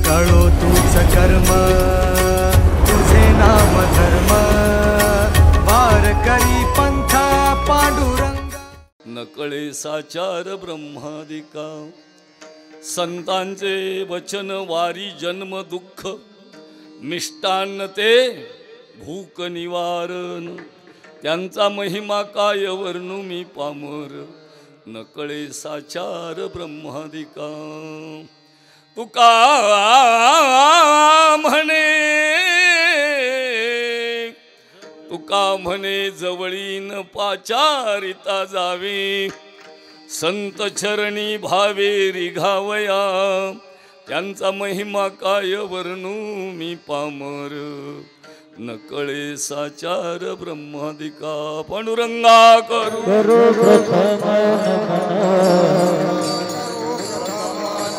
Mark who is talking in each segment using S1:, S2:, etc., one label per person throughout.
S1: कळो तूच कर्म तुझे नाम धर्म वारकरी पंथा पांडुरंग
S2: नकळे साचार ब्रह्मादिका संतांचे वचन वारी जन्म दुःख मिष्टान्न ते भूक निवारण त्यांचा महिमा काय वर्णू मी पामर नकळे साचार ब्रह्मादिका तुका म्हणे जवळीन पाचारिता जावे संत चरणी भावे रिघावया त्यांचा महिमा काय वर्णू मी पामर नकळे साचार ब्रह्मादिका पांडुरंगा करू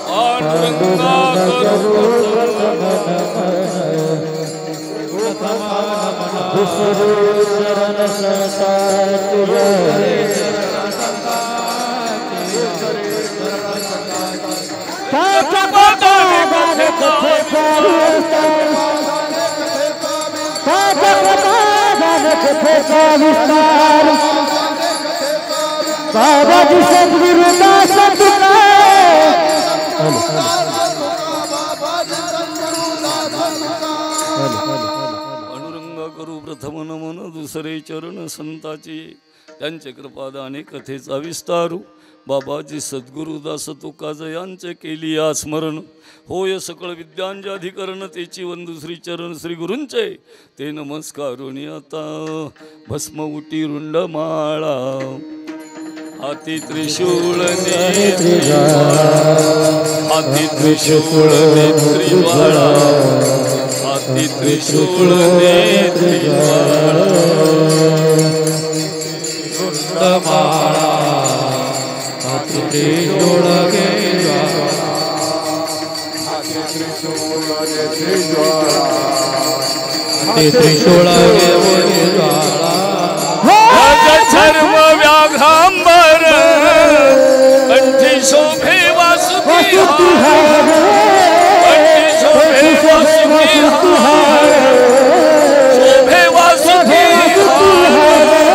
S2: पांडुरंगा
S3: बाबाजी सद्गुरुदास
S2: पांडुरंगा करू प्रथम नमन दुसरे चरण संताची त्यांचे कृपादाने कथेचा विस्तारू बाबाजी सद्गुरुदास तुकाजयांचे केली या स्मरण होय सकळ विद्यांचे अधिकरण तेची वंदू श्री चरण श्री गुरूंचे ते नमस्कारुणी आता भस्म उटी रुंडमाळा हाती त्रिशूळ हाती त्रिशूळ नेत्रिवाळा हाती त्रिशूळ नेत्रिवाळा
S3: रुंडमाळा हाती त्रिशूळ
S2: धर्म व्याघ्रांबर कंठी शोभे वासुकी हार कंठी शोभे वासुकी हार शोभे वासुकी हार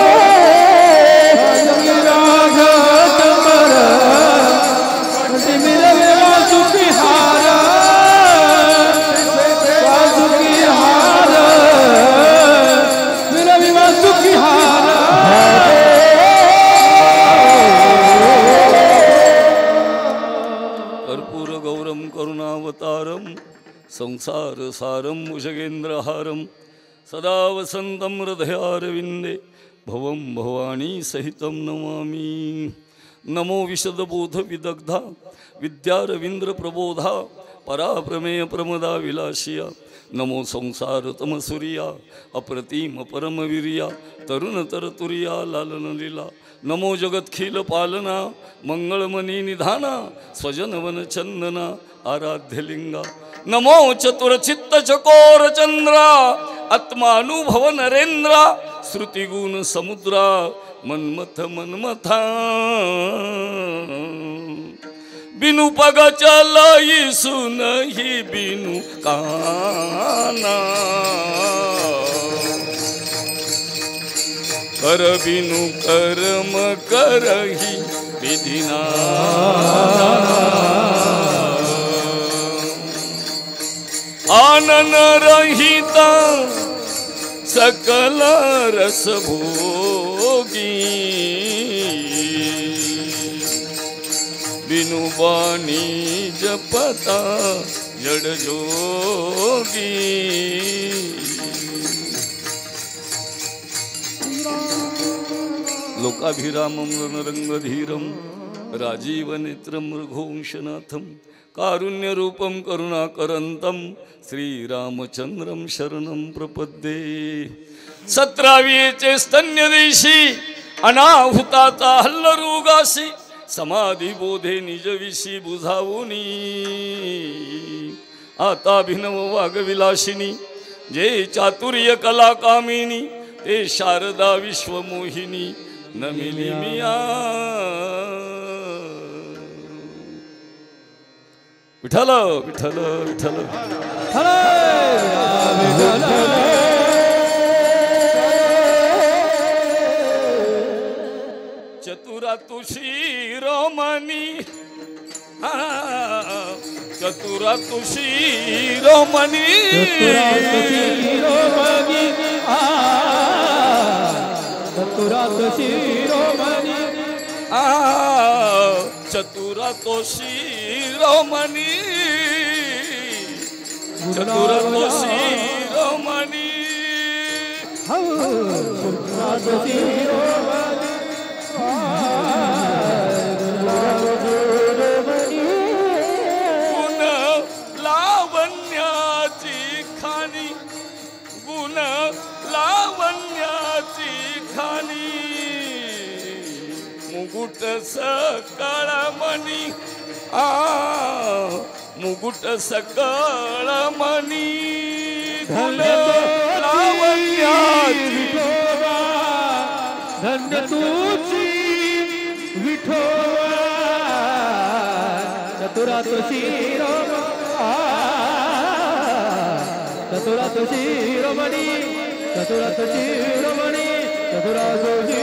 S2: करुणावतारम संसार सारम मुषगेंद्रहारम सदा वसंतं हृदयारविंदे भवं भवानी सहितं नमामि नमो विशदबोध विदग्धा विद्यारविंद्र प्रबोधा पराप्रमेय प्रमदा विलासिया नमो संसार तमसुरिया अप्रतिम परमवीर्या तरुण तरतुरिया लालन लीला नमो जगत्खिल पालना मंगळमणी निधाना स्वजनवन चंदना आराध्यलिंगा नमो चतुरचित्त चकोर चंद्रा आत्मानुभव नरेंद्रा श्रुतिगुण समुद्रा मन्मथ मन्मथा बिनु पग चलई सुनहि बिनु काना कर बिनु कर्म करही विधिना आनन रहिता सकल रस भोगी बिनु बानी जपता जड़ जोगी लोकाभिरामं रणरंगधीरं राजीवनेत्रं मृघोंशनाथं कारुण्यरूपं करुणाकरन्तं श्रीरामचंद्रं शरणं प्रपद्ये 17वीचे स्तन्यदेशी अनाहुताचा हल्लरोगासी समाधी बोधे निजविशी बुझावुनी आता अभिनव वागविलासिनी जे चातुर्य कला कामिनी ते शारदा विश्वमोहिनी नमिली मिया विठ्ठल विठ्ठल विठ्ठल चतुरा तुशी रोमनी चतुरा तुशी रोमनी
S3: चतुरा तुशी रोमनी
S2: चतुरा तो शिरोमणी चतुरा तो शिरोमणी गुण लावण्याची खाणी गुण लावण्याची खाणी मुकुट सकळ मणी मुकुट सकळ मणी धन्य लावण्याची
S3: धन्य तुझी विठोबा चतुरा तुशी चतुरा तुशी रोमणी चतुरा तुशी रोमणी चतुरा तुशी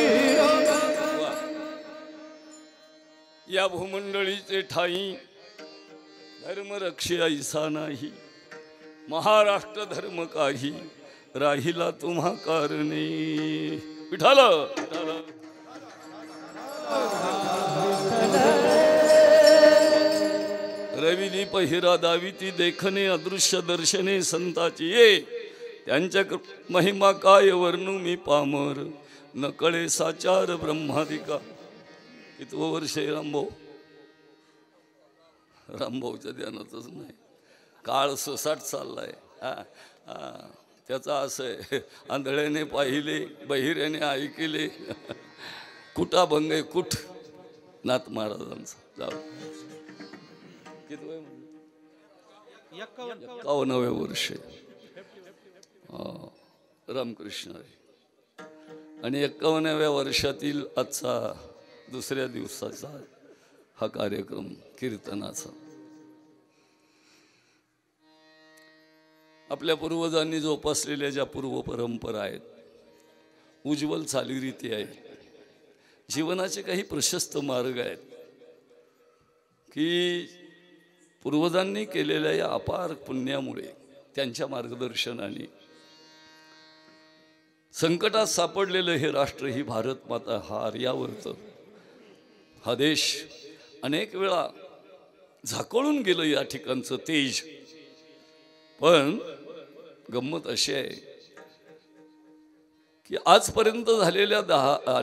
S2: या भूमंडळीचे ठाई धर्मरक्षी ऐसा नाही महाराष्ट्र धर्म काही राहिला तुम्हा कारणे विठ्ठल रविली पहिरा दाविती देखणे अदृश्य दर्शने संताची ये त्यांच्या महिमा काय वर्णू मी पामर नकळे साचार ब्रह्मादिका कितवं वर्ष आहे रामभाऊ रामभाऊच्या ध्यानातच नाही काळ सोसाट चाललाय त्याचा असं आहे आंधळ्याने पाहिले बहिऱ्याने ऐकले कुटाभंग आहे कुठ नाथ महाराजांचा जाऊ किती 51व्या वर्ष रामकृष्ण आणि 51व्या वर्षातील आजचा दुसऱ्या दिवसाचा हा कार्यक्रम कीर्तनाचा आपल्या पूर्वजांनी जोपासलेल्या ज्या पूर्व परंपरा आहेत उज्ज्वल चालीरीती आहेत जीवनाचे काही प्रशस्त मार्ग आहेत की पूर्वजांनी केलेल्या या अपार पुण्यामुळे त्यांच्या मार्गदर्शनाने संकटात सापडलेलं हे राष्ट्र ही भारत माता हा आर्यावर्त हा देश अनेक वेळा झाकोळून गेलं या ठिकाणचं तेज पण गंमत अशी आहे की आजपर्यंत झालेल्या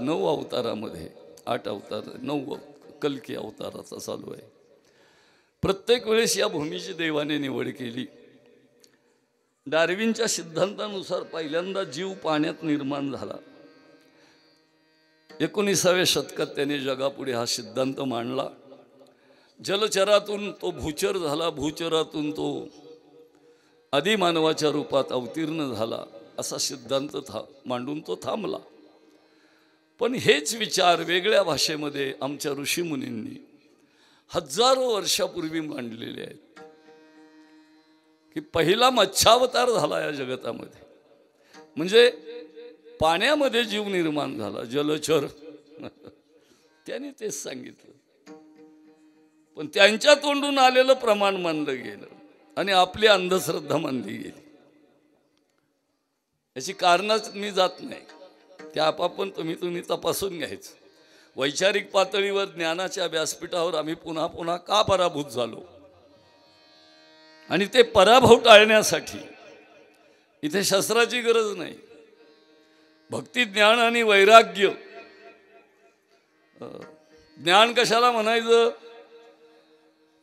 S2: 9 अवतारामध्ये 8 अवतार 9 कल्की अवताराचा चालू आहे प्रत्येक वेळेस या भूमीची देवाने निवड केली डार्विनच्या सिद्धांतानुसार पहिल्यांदा जीव पाण्यात निर्माण झाला 19व्या शतकात त्याने जगापुढे हा सिद्धांत मांडला जलचरातून तो भूचर झाला भूचरातून तो आदिमानवाच्या रूपात अवतीर्ण झाला असा सिद्धांत मांडून तो थांबला पण हेच विचार वेगळ्या भाषेमध्ये आमच्या ऋषीमुनींनी हजारो वर्षापूर्वी मांडलेले आहेत की पहिला मच्छावतार झाला या जगतामध्ये म्हणजे पाण्यामध्ये जीव निर्माण झाला जलचर त्याने तेच सांगितलं पण त्यांच्या तोंडून आलेलं प्रमाण मानलं गेलं आणि आपली अंधश्रद्धा मानली गेली याची कारणच मी जात नाही त्या आपापण तुम्ही तपासून घ्यायचं वैचारिक पातळीवर ज्ञानाच्या व्यासपीठावर आम्ही पुन्हा पुन्हा का पराभूत झालो आणि ते पराभव टाळण्यासाठी इथे शस्त्राची गरज नाही भक्ती ज्ञान आणि वैराग्य ज्ञान कशाला म्हणायचं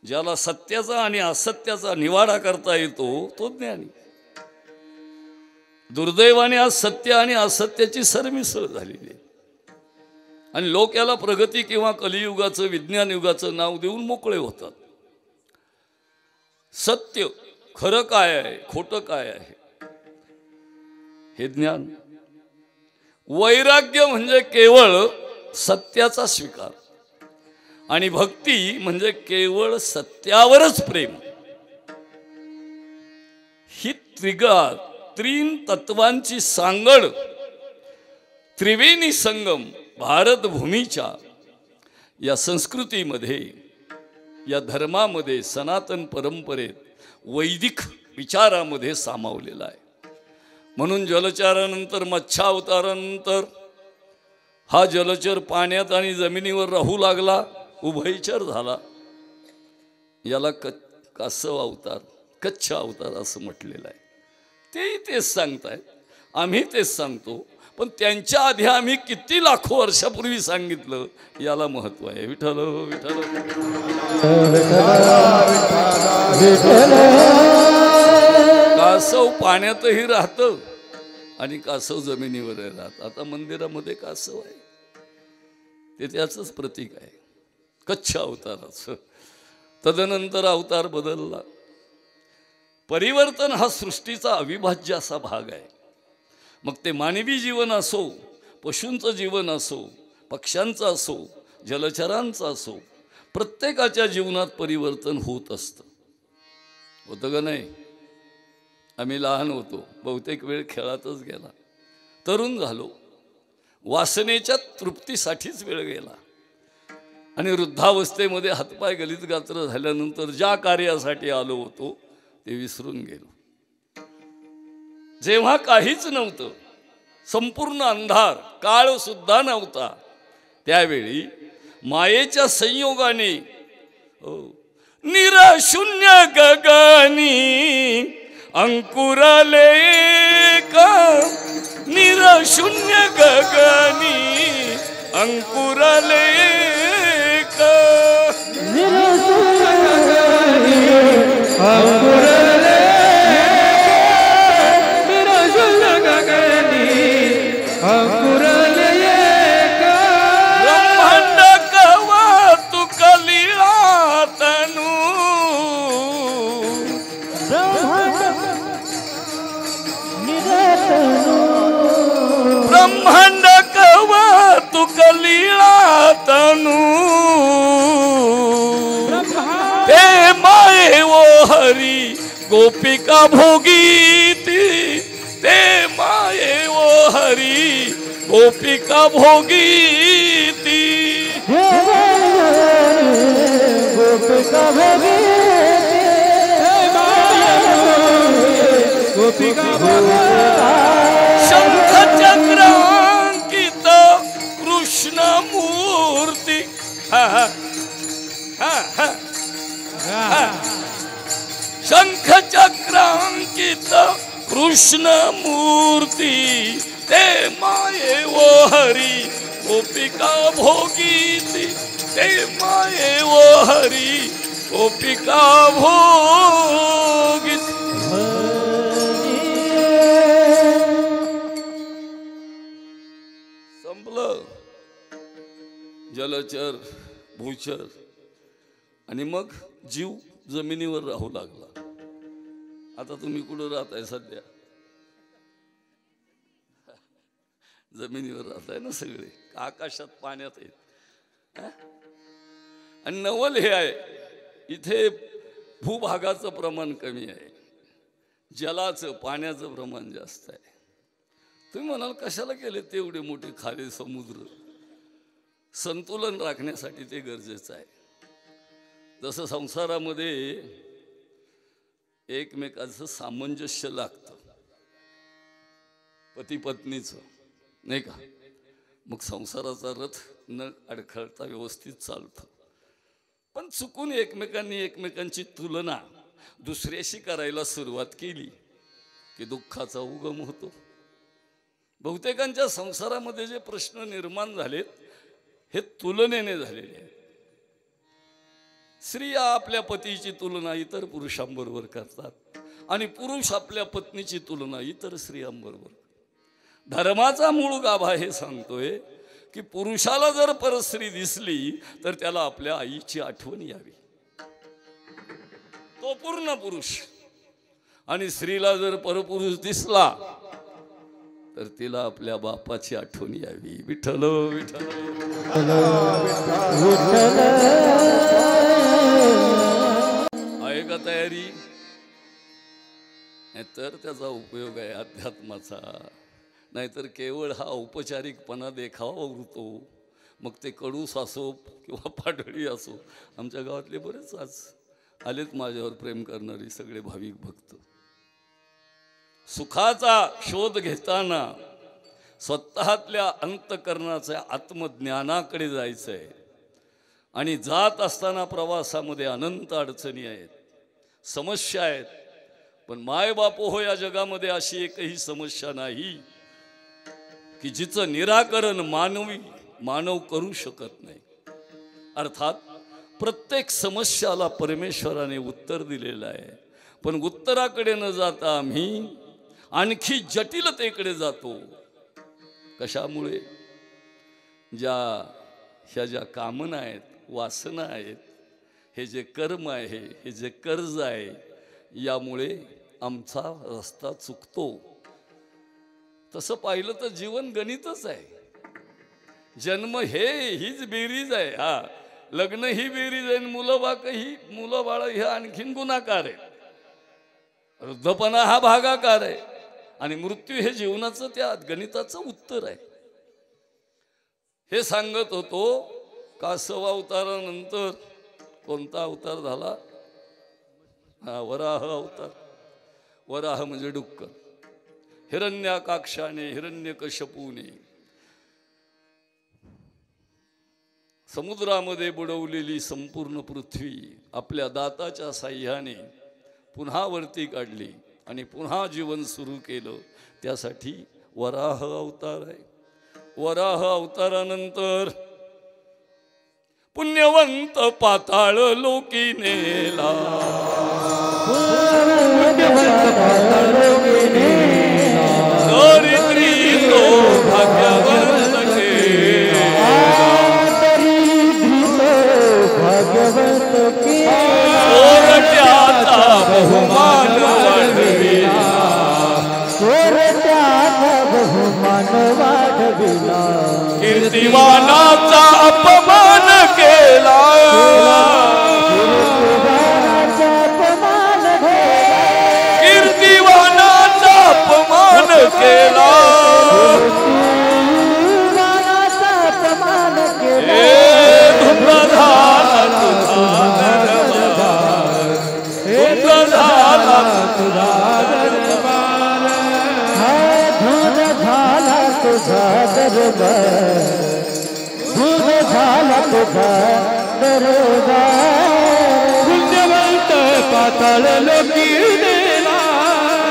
S2: ज्याला सत्याचा आणि असत्याचा निवाडा करता येतो तो ज्ञानी दुर्दैवाने आज सत्य आणि असत्याची सरमिसळ झालेली आहे आणि लोक याला प्रगती किंवा कलियुगाचं विज्ञान युगाचं नाव देऊन मोकळे होतात सत्य खरं काय आहे खोटं काय आहे हे ज्ञान वैराग्य म्हणजे केवळ सत्याचा स्वीकार आणि भक्ती म्हणजे केवळ सत्यावरच प्रेम. ही त्रीन तत्वांची सांगड, त्रिवेणी संगम भारत भूमीच्या या संस्कृतीमध्ये, या धर्मामध्ये, सनातन परंपरेत, वैदिक विचारामध्ये सामावलेला आहे. म्हणून जलचरानंतर मत्स्यावतारानंतर हा जलचर पाण्यात आणि जमिनीवर राहू लागला, उभयचर झाला. याला कासव अवतार, कच्छ अवतार असं म्हटलेलं आहे. तेही तेच सांगतायत, आम्ही तेच सांगतो, पण त्यांच्या आधी आम्ही किती लाखो वर्षापूर्वी सांगितलं याला महत्व आहे. विठ्ठल विठ्ठल. कासव पाण्यातही राहतं आणि कासव जमिनीवरही राहतं. आता मंदिरामध्ये कासव आहे, ते त्याचंच प्रतीक आहे, कच्छ अवताराचं. तदनंतर अवतार बदलला. परिवर्तन हा सृष्टीचा अविभाज्य असा भाग आहे. मग ते मानवी जीवन असो, पशूंचं जीवन असो, पक्ष्यांचं असो, जलचरांचं असो, प्रत्येकाच्या जीवनात परिवर्तन होत असतं. होतं का नाही? आम्ही लहान होतो, बहुतेक वेळ खेळातच गेला. तरुण झालो, वासनेच्या तृप्तीसाठीच वेळ गेला. आणि वृद्धावस्थेमध्ये हातपाय गलित गात्र झाल्यानंतर ज्या कार्यासाठी आलो होतो ते विसरून गेलो. जेव्हा काहीच नव्हतं, संपूर्ण अंधार, काळ सुद्धा नव्हता, त्यावेळी मायेच्या संयोगाने निराशून्य गगनी अंकुराले का, निराशून्य गगनी अंकुराले का,
S3: निराशून्य गगनी अंकुराले, निराशून्य गगनी अंकुराले का.
S2: ब्रह्मांड कवा तू कलिळा तनू, ब्रह्मांड कवा तू कलिळा तनू, ते माये वो हरी गोपिका भोगीती, ते माये वो हरी गोपिका भोगीती.
S3: गोपिका भोगी, गोपिका
S2: शंख चक्रांकित कृष्ण मूर्ती, शंख चक्रांकित कृष्ण मूर्ती, ते माये वो हरी गोपिका भोगीती, ते माये वो हरी गोपिका भोगीती. संपलं. जलचर, भूचर आणि मग जीव जमिनीवर राहू लागला. आता तुम्ही कुठं राहताय सध्या? जमिनीवर राहताय ना सगळे, आकाशात पाण्यात आहेत. आणि नवल हे आहे, इथे भूभागाचं प्रमाण कमी आहे, जलाचं, पाण्याचं प्रमाण जास्त आहे. तुम्ही म्हणाल कशाला केले तेवढे मोठे खारे समुद्र? संतुलन राखण्यासाठी ते गरजेचं आहे. जसं संसारामध्ये एकमेकाचं सामंजस्य लागतं, पती पत्नीचं, नाही का? मग संसाराचा रथ न अडखळता व्यवस्थित चालतं. पण चुकून एकमेकांनी एकमेकांची तुलना दुसऱ्याशी करायला सुरुवात केली की दुःखाचा उगम होतो. बहुतेकांच्या संसारामध्ये जे प्रश्न निर्माण झालेत हे तुलनेने झालेले आहेत. स्त्रिया आपल्या पतीची तुलना इतर पुरुषांबरोबर करतात आणि पुरुष आपल्या पत्नीची तुलना इतर स्त्रियांबरोबर. धर्माचा मूळ गाभा हे सांगतोय की पुरुषाला जर परस्त्री दिसली तर त्याला आपल्या आईची आठवण यावी, तो पूर्ण पुरुष. आणि स्त्रीला जर परपुरुष दिसला तर तिला आपल्या बापाची आठवण यावी. विठ्ठल विठ्ठल.
S3: विठ्ठल
S2: आहे का तयारी? तर त्याचा उपयोग आहे अध्यात्माचा, नाहीतर केवळ हा औपचारिकपणा देखावा उरतो. मग ते कडूस असो किंवा पाडळी असो. आमच्या गावातले बरेच आज आलेत माझ्यावर प्रेम करणारी सगळे भाविक भक्त. सुखाचा शोध घेताना स्वतःतल्या अंतःकरणाच्या आत्मज्ञानाकडे जायचं आहे. आणि जात असताना प्रवासामध्ये अनंत अडचणी आहेत, समस्या आहेत. पण मायबापो हो, या जगामध्ये अशी एकही समस्या नाही की जिचं निराकरण मानव करू शकत नाही. अर्थात प्रत्येक समस्याला परमेश्वराने उत्तर दिलेलं आहे. पण उत्तराकडे न जाता आम्ही आणखी जटिलतेकडे जातो. कशामुळे? ह्या ज्या कामना आहेत, वासना आहेत, हे जे कर्म आहे, हे जे कर्ज आहे, यामुळे आमचा रस्ता चुकतो. तसं पाहिलं तर जीवन गणितच आहे. जन्म हीच बेरीज आहे. हा, लग्न ही बेरीज आहे, मुलं बाळ हे आणखीन गुणाकार आहे. वृद्धपणा हा भागाकार आहे आणि मृत्यू हे जीवनाचं त्या गणिताचं उत्तर आहे. हे सांगत होतो. कासव अवतारानंतर कोणता अवतार झाला? वराह अवतार. वराह म्हणजे डुक्कर. हिरण्याकाक्षाने, हिरण्यकश्यपूने समुद्रामध्ये बुडवलेली संपूर्ण पृथ्वी आपल्या दाताच्या साह्याने पुन्हा वरती काढली आणि पुन्हा जीवन सुरू केलं. त्यासाठी वराह अवतार आहे. वराह अवतारानंतर पुण्यवंत पाताळ लोकी नेला. दरिद्री तो भाग्यवंत चोरट्याचा बहुमान वाढविला. कीर्तिवानाचा अपमान केला. कीर्तिवानाचा अपमान केला. धुंद झाला तुझा दरबार. धुंद झाला तुझा दरबार.
S3: धुन झाला तुझा दरबार. धुन झाला तुझा दरबार. पुण्यवंत पाताळ लोकी नेला.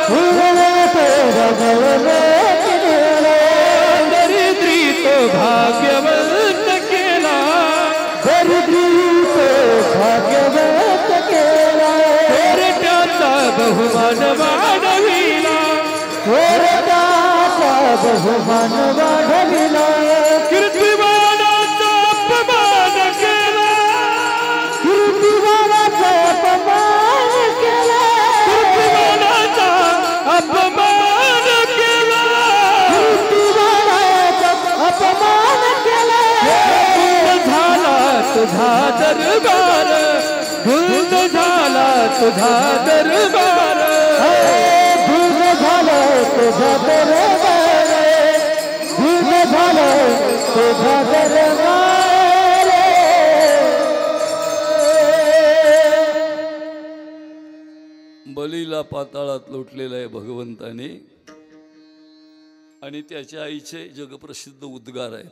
S3: पुण्यवंत लोकी नेला. दरिद्री तो भाग्यवंत केला. दरिद्री तो भाग्यवंत केला. चोरट्याचा बहुमान वाढविला. चोरट्याचा बहुमान वाढविला. कीर्तिवानाचा अपमान केला. कीर्तिवानाचा अपमान केला. कीर्तिवानाचा अपमान केला. कीर्तिवानाचा अपमान केला. धुंद झाला तुझा दरबार. धुंद झाला तुझा दरबार. धुंद झाला तुझा दरबार. धुंद झाला तुझा दरबार.
S2: बलीला पाताळात लोटलेला आहे भगवंताने आणि त्याच्या आईचे जगप्रसिद्ध उद्गार आहेत.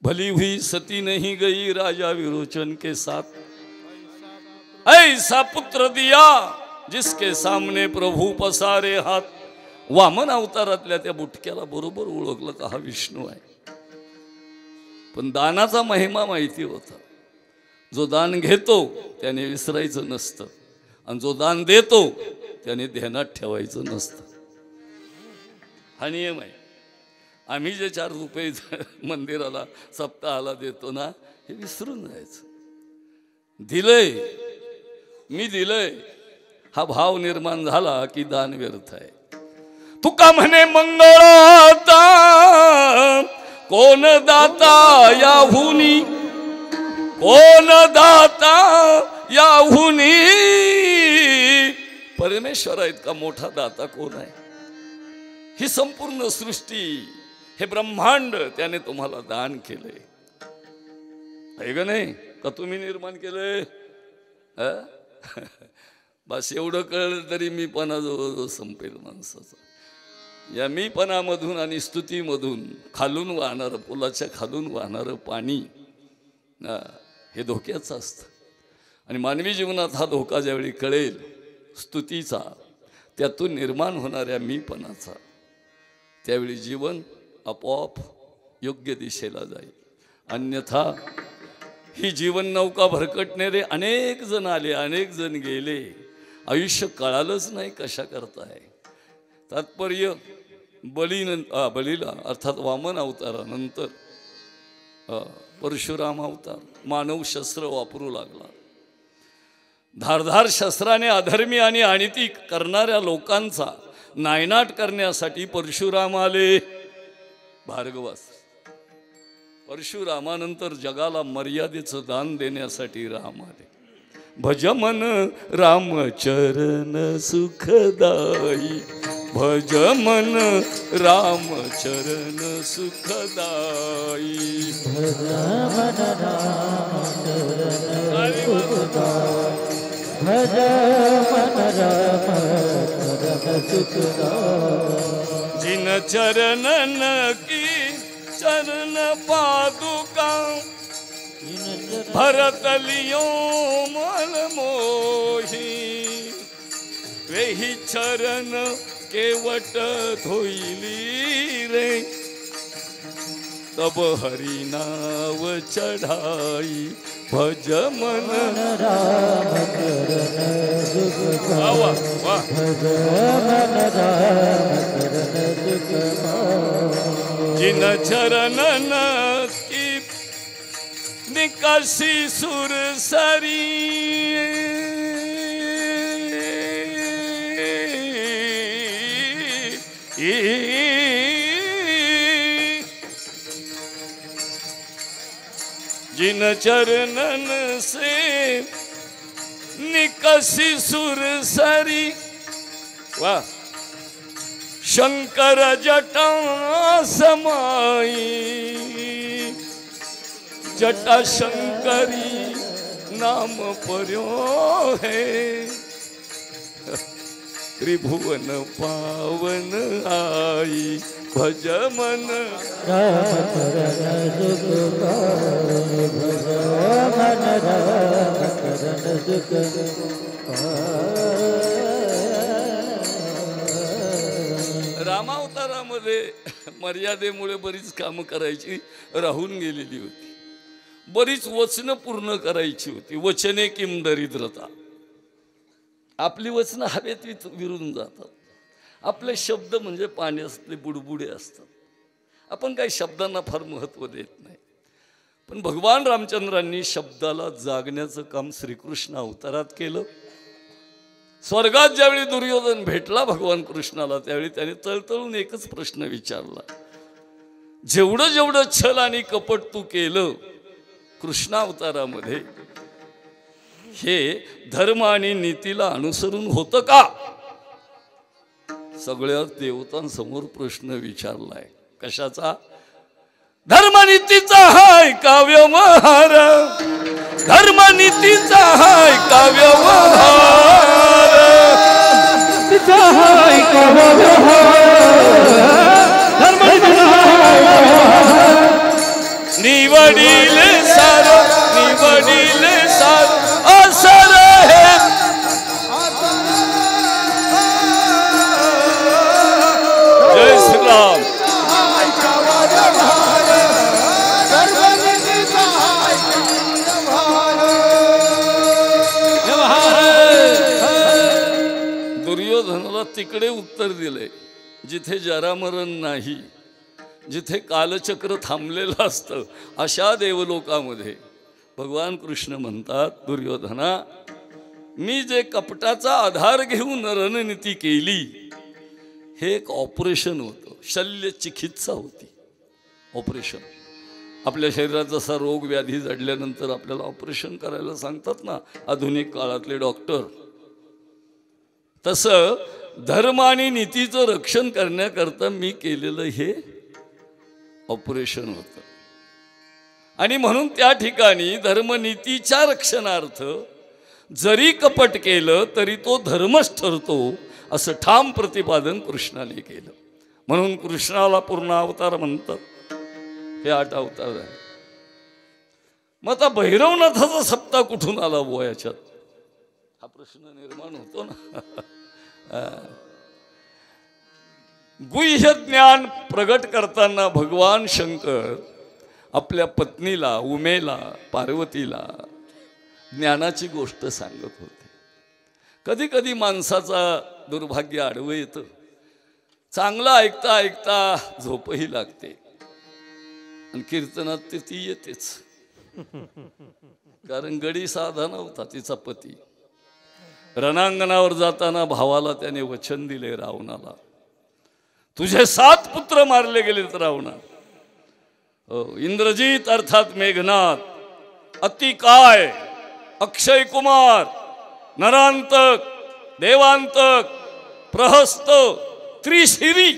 S2: भली हुई सती नहीं गई राजा विरोचन के साथ. ऐसा पुत्र दिया जिसके सामने प्रभु पसारे हात. वामन अवतारातल्या त्या बुटक्याला बरोबर ओळखलं का हा विष्णू आहे. पण दानाचा महिमा माहिती होता. जो दान घेतो त्याने विसरायचं नसतं आणि जो दान देतो त्याने ध्यानात ठेवायचं नसतं. हा नियम आहे. आम्ही जे 4 रुपये मंदिराला सप्ताहाला देतो ना, हे विसरून जायचं. दिलंय, मी दिलंय, हा भाव निर्माण झाला की दान व्यर्थ आहे. तुका म्हणे मंगळाता कोण दाता याहुनी, कोण दाता याहुनी, परमेश्वरा इतका मोठा दाता कोण आहे? ही संपूर्ण सृष्टी, हे ब्रह्मांड त्याने तुम्हाला दान केले आहे का नाही? का तुम्ही निर्माण केले? बस एवढं कळलं तरी मी पणा जवळ संपेल माणसाचा. या मीपणामधून आणि स्तुतीमधून खालून वाहणारं, पुलाच्या खालून वाहणारं पाणी हे धोक्याचं असतं. आणि मानवी जीवनात हा धोका ज्यावेळी कळेल स्तुतीचा, त्यातून निर्माण होणाऱ्या मीपणाचा, त्यावेळी जीवन आपोआप योग्य दिशेला जाईल. अन्यथा ही जीवन नौका भरकटणारे अनेक जण आले, अनेक जण गेले, आयुष्य कळालंच नाही कशा करताय. तात्पर्य बलीला अर्थात वामन अवतारानंतर परशुराम अवतार, मानव शस्त्र वापरू लागला. धारधार शस्त्राने अधर्मी आणि अनिती करणाऱ्या लोकांचा नायनाट करण्यासाठी परशुराम आले. भार्गवास परशुरामानंतर जगाला मर्यादेचं दान देण्यासाठी राम आले. भज मन रामचरण सुखदाई, भज मन रामचरण सुखदाई,
S3: भज मन रामचरण सुखदाई, भज मन रामचरण सुखदाई.
S2: जिन चरणन की चरण पादुका, भरत लियो मन मोही, वेही चरण केवट धोइली रे, तब हरि नाव चढ़ाई, भज मन
S3: रामचरण सुखदाई, भज मन रामचरण सुखदाई.
S2: जिन चरणन की निकासी सुर सरी, जिन चरणन से निकसी सुर सरी, वाह, शंकर जटा समाई, जटा शंकरी नाम पर्यो है, त्रिभुवन पावन आई, भज मन
S3: रामचरण सुखदाई, भज मन रामचरण सुखदाई.
S2: रामावतारामध्ये मर्यादेमुळे बरीच कामं करायची राहून गेलेली होती. बरीच वचनं पूर्ण करायची होती. वचने किम दरिद्रता. आपली वचनं हवेत विरून जातात. आपले शब्द म्हणजे पाण्यातले बुडबुडे असतात. आपण काही शब्दांना फार महत्त्व देत नाही. पण भगवान रामचंद्रांनी शब्दाला जागण्याचं काम श्रीकृष्ण अवतारात केलं. स्वर्गात ज्यावेळी दुर्योधन भेटला भगवान कृष्णाला, त्यावेळी त्याने तळतळून एकच प्रश्न विचारला, जेवढं जेवढं छल आणि कपट तू केलं कृष्णावतारामध्ये, हे धर्म आणि नीतीला अनुसरून होतं का? सगळ्या देवतांसमोर प्रश्न विचारलाय. कशाचा? धर्मनीतीचा हाय का व्यवहार, धर्मनीतीचा हाय का व्यवहार,
S3: तिचा हाय का व्यवहार,
S2: निवडील सार, निवडील सार असर हे. जय श्रीराम. दुर्योधनाला तिकडे उत्तर दिले जिथे जरामरण नाही, जिथे कालचक्र थांबलेलं असतं, अशा देवलोकामध्ये भगवान कृष्ण म्हणतात, दुर्योधना, मी जे कपटाचा आधार घेऊन रणनीती केली, हे एक ऑपरेशन होतं, शल्य चिकित्सा होती. ऑपरेशन. आपल्या शरीरात जसा रोग व्याधी जडल्यानंतर आपल्याला ऑपरेशन करायला सांगतात ना आधुनिक काळातले डॉक्टर, तसं धर्म आणि नीतीचं रक्षण करण्याकरता मी केलेलं हे ऑपरेशन होतं. आणि म्हणून त्या ठिकाणी धर्मनीतीच्या रक्षणार्थ जरी कपट केलं तरी तो धर्मच ठरतो असं ठाम प्रतिपादन कृष्णाने केलं. म्हणून कृष्णाला पूर्ण अवतार म्हणतात. हे 8 अवतार आहे. मग आता भैरवनाथाचा सप्ताह कुठून आला बुवा याच्यात, हा प्रश्न निर्माण होतो ना. गुह्य ज्ञान प्रगट करताना भगवान शंकर आपल्या पत्नीला उमेला पार्वतीला ज्ञानाची गोष्ट सांगत होते. कधी कधी माणसाचा दुर्भाग्य आडवं येतं. चांगलं ऐकता ऐकता झोपही लागते आणि कीर्तनात ती येतेच. कारण गडी साधा नव्हता तिचा पती. रणांगणावर जाताना भावाला त्याने वचन दिले रावणाला, तुझे 7 पुत्र मारले गेलेत रावणा. इंद्रजीत अर्थात मेघनाथ, अतिकाय, अक्षय कुमार, नरांतक, देवांतक, प्रहस्त, त्रिशिरी.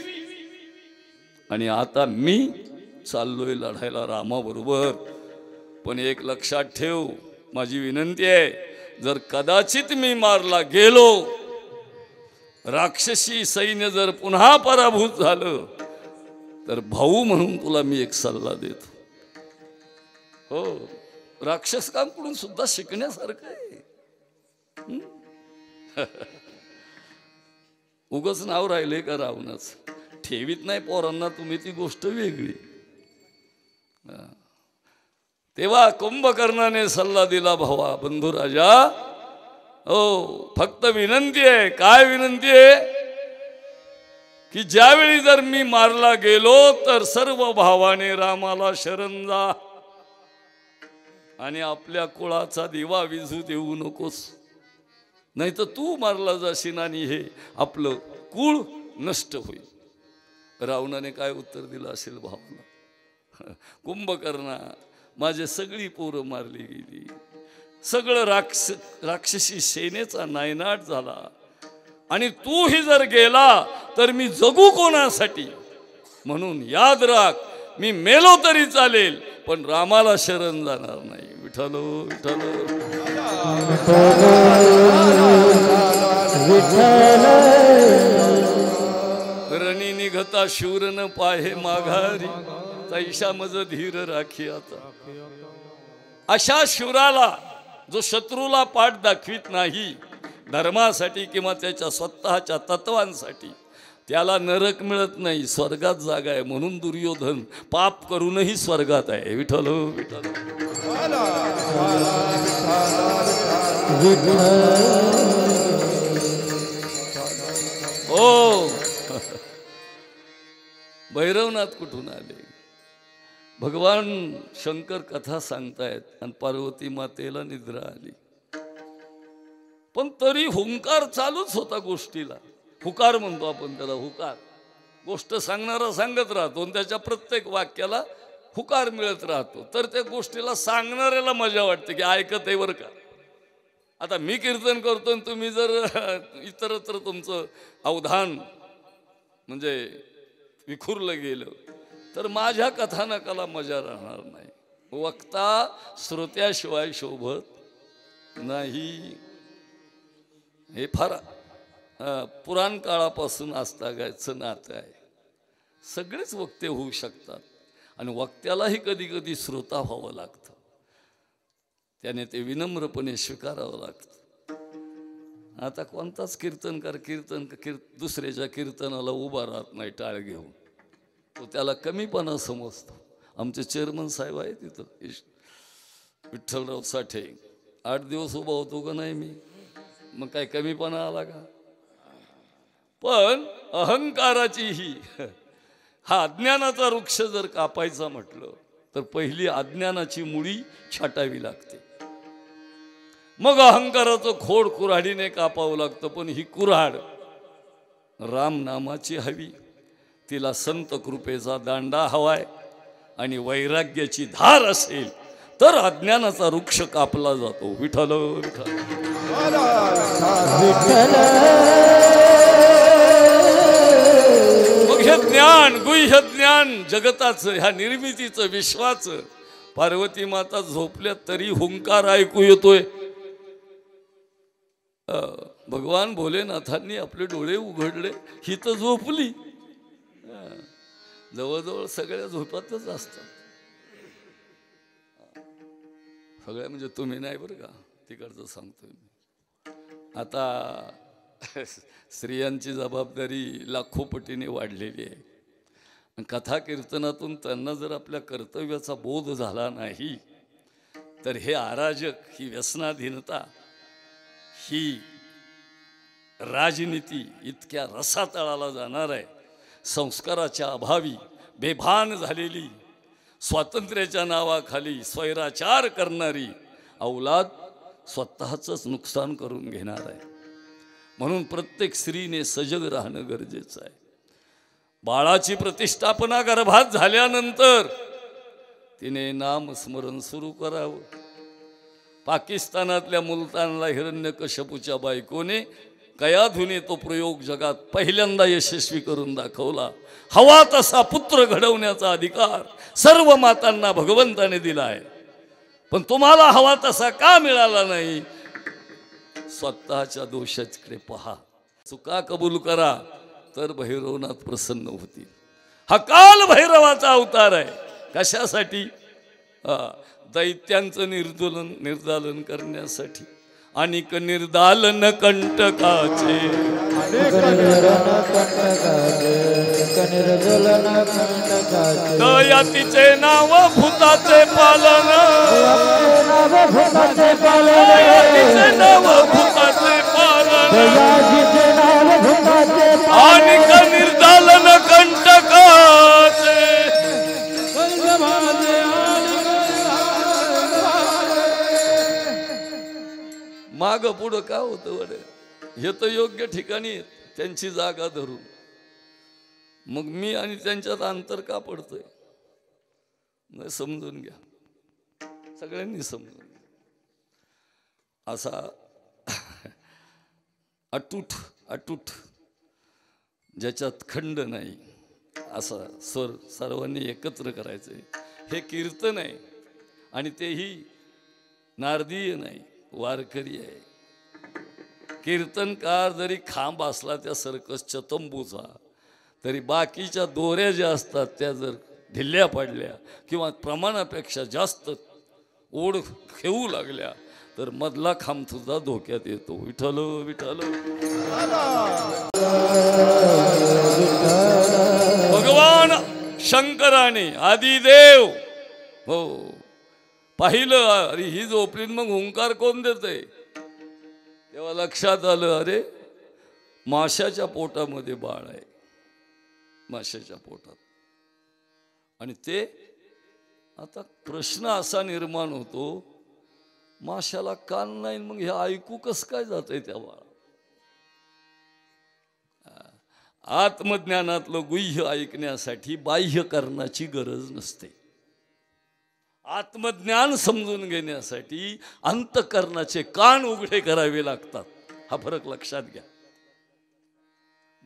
S2: आणि आता मी चाललोय लढायला रामाबरोबर. पण एक लक्षात ठेव, माझी विनंती आहे, जर कदाचित मी मारला गेलो, राक्षसी सैन्य जर पुन्हा पराभूत झालं, तर भाऊ म्हणून तुला मी एक सल्ला देतो. हो, राक्षसकांकडून सुद्धा शिकण्यासारखं आहे. उगाच नाव राहिले का रावणाचं, ठेवीत नाही पोरांना तुम्ही, ती गोष्ट वेगळी. तेव्हा कुंभकर्णाने सल्ला दिला, भावा बंधू राजा, हो फक्त विनंती आहे. काय विनंती आहे की ज्यावेळी जर मी मारला गेलो तर सर्व भावाने रामाला शरण जा आणि आपल्या कुळाचा दिवा विझू देऊ नकोस, नाही तर तू मारला जाशील आणि हे आपलं कुळ नष्ट होईल. रावणाने काय उत्तर दिलं असेल भावाला, कुंभकर्णा माझे सगळी पोरं मारली गेली, सगळं राक्षसी सेनेचा नायनाट झाला, आणि तूही जर गेला तर मी जगू कोणासाठी. म्हणून याद राख, मी मेलो तरी चालेल पण रामाला शरण जाणार नाही. विठ्ठलो विठ्ठलो रणी निघता शूर न पाहे माघारी, तैशा मज धीर राखी आता. अशा शूराला जो शत्रूला पाठ दाखवित नाही धर्मासाठी किंवा त्याच्या स्वतःच्या तत्वांसाठी, त्याला नरक मिळत नाही, स्वर्गात जागा आहे. म्हणून दुर्योधन पाप करूनही स्वर्गात आहे. विठ्ठल विठ्ठल. ओ भैरवनाथ कुठून आले? भगवान शंकर कथा सांगतायत आणि पार्वती मातेला निद्रा आली, पण तरी हुंकार चालूच होता गोष्टीला. हुकार म्हणतो आपण त्याला, हुकार. गोष्ट सांगणारा सांगत राहतो आणि त्याच्या प्रत्येक वाक्याला हुकार मिळत राहतो. तर त्या गोष्टीला सांगणाऱ्याला मजा वाटते की ऐकत आहे बरं का. आता मी कीर्तन करतो आणि तुम्ही जर इतरत्र तुमचं अवधान म्हणजे विखुरलं गेलं तर माझ्या कथानकाला मजा राहणार नाही. वक्ता श्रोत्याशिवाय शोभत नाही. हे फार पुराण काळापासून आजतागायचं नातं आहे. सगळेच वक्ते होऊ शकतात आणि वक्त्यालाही कधी कधी श्रोता व्हावं लागतं. त्याने ते विनम्रपणे स्वीकारावं लागतं. आता कोणताच कीर्तनकार दुसऱ्याच्या कीर्तनाला उभा राहत नाही टाळ घेऊन, तो त्याला कमीपणा समजतो. आमचे चेअरमन साहेब आहे तिथं, विठ्ठलराव साठे. 8 दिवस उभा होतो का नाही मी, मग काय कमीपणा आला का? पण अहंकाराची ही हा अज्ञानाचा वृक्ष जर कापायचा म्हटलं तर पहिली अज्ञानाची मुळी छाटावी लागते, मग अहंकाराचं खोड कुऱ्हाडीने कापावं लागतं. पण ही कुऱ्हाड राम नामाची हवी, तिला संत कृपेचा दांडा हवाय. आणि वैराग्याची धार असेल तर अज्ञानाचा वृक्ष कापला जातो. विठ्ठल विठ्ठल मग हे ज्ञान, गुह्य ज्ञान जगताचं, ह्या निर्मितीचं, विश्वाचं, पार्वती माता झोपल्या तरी हुंकार ऐकू येतोय. भगवान भोलेनाथांनी आपले डोळे उघडले, ही तर झोपली. जवळजवळ सगळ्या झोपातच असतात. सगळ्या म्हणजे तुम्ही नाही बरं का, तिकडचं सांगतोय मी. आता स्त्रियांची जबाबदारी लाखो पटीने वाढलेली आहे. कथा कीर्तनातून त्यांना जर आपल्या कर्तव्याचा बोध झाला नाही तर हे अराजक, ही व्यसनाधीनता, ही राजनीती इतक्या रसातळाला जाणार आहे. संस्काराच्या अभावी बेभान झालेली, स्वातंत्र्याच्या नावाखाली स्वैराचार करणारी औलाद स्वतःचंच नुकसान करून घेणार आहे. म्हणून प्रत्येक स्त्रीने सजग राहणं गरजेचं आहे. बाळाची प्रतिष्ठापना गर्भात झाल्यानंतर तिने नामस्मरण सुरू करावं. पाकिस्तानातल्या मुलतानला हिरण्यकश्यपूच्या बायकोने कयाधुने तो प्रयोग जगात पहिल्यांदा यशस्वी करून दाखवला. हवा तसा पुत्र घडवण्याचा अधिकार सर्व मातांना भगवंताने दिला आहे, पण तुम्हाला हवा तसा का मिळाला नाही? स्वतःच्या दोषाकडे पहा, चुका कबूल करा, तर भैरवनाथ प्रसन्न होतील. हा काल भैरवाचा अवतार आहे. कशासाठी? दैत्यांचं निर्दालन करण्यासाठी. अनिक निर्दालन कंटकाचे, दयातीचे नाव भूताचे पालन, दयातीचे नाव भूताचे पालन, अनिक निर्दालन कंटकाचे. माग पुढं का होतं वडे? हे तर योग्य ठिकाणी त्यांची जागा धरून, मग मी आणि त्यांच्यात अंतर का पडतोय? नाही, समजून घ्या, सगळ्यांनी समजून घ्या. असा अटूट अटूट ज्याच्यात खंड नाही असा स्वर सर्वांनी एकत्र करायचंय. हे कीर्तन आहे आणि तेही नारदीय नाही, वारकरी आहे. कीर्तनकार जरी खांब असला त्या सर्कसच्या तंबूचा, तरी बाकीच्या दोऱ्या ज्या असतात त्या जर ढिल्ल्या पडल्या किंवा प्रमाणापेक्षा जास्त ओढ घेऊ लागल्या तर मधला खांब सुद्धा धोक्यात येतो. विठ्ठल विठ्ठल. भगवान शंकराने आदिदेव हो पाहिलं, अरे ही झोपली, मग हुंकार कोण देतंय? तेव्हा लक्षात आलं, अरे माशाच्या पोटामध्ये बाळ आहे, माशाच्या पोटात. आणि ते आता प्रश्न असा निर्माण होतो, माशाला कान नाही, मग हे ऐकू कसं काय जातंय त्या बाळा? आत्मज्ञानातलं गुह्य ऐकण्यासाठी बाह्यकरणाची गरज नसते. आत्मज्ञान समजून घेण्यासाठी अंतकरणाचे कान उघडे करावे लागतात. हा फरक लक्षात घ्या.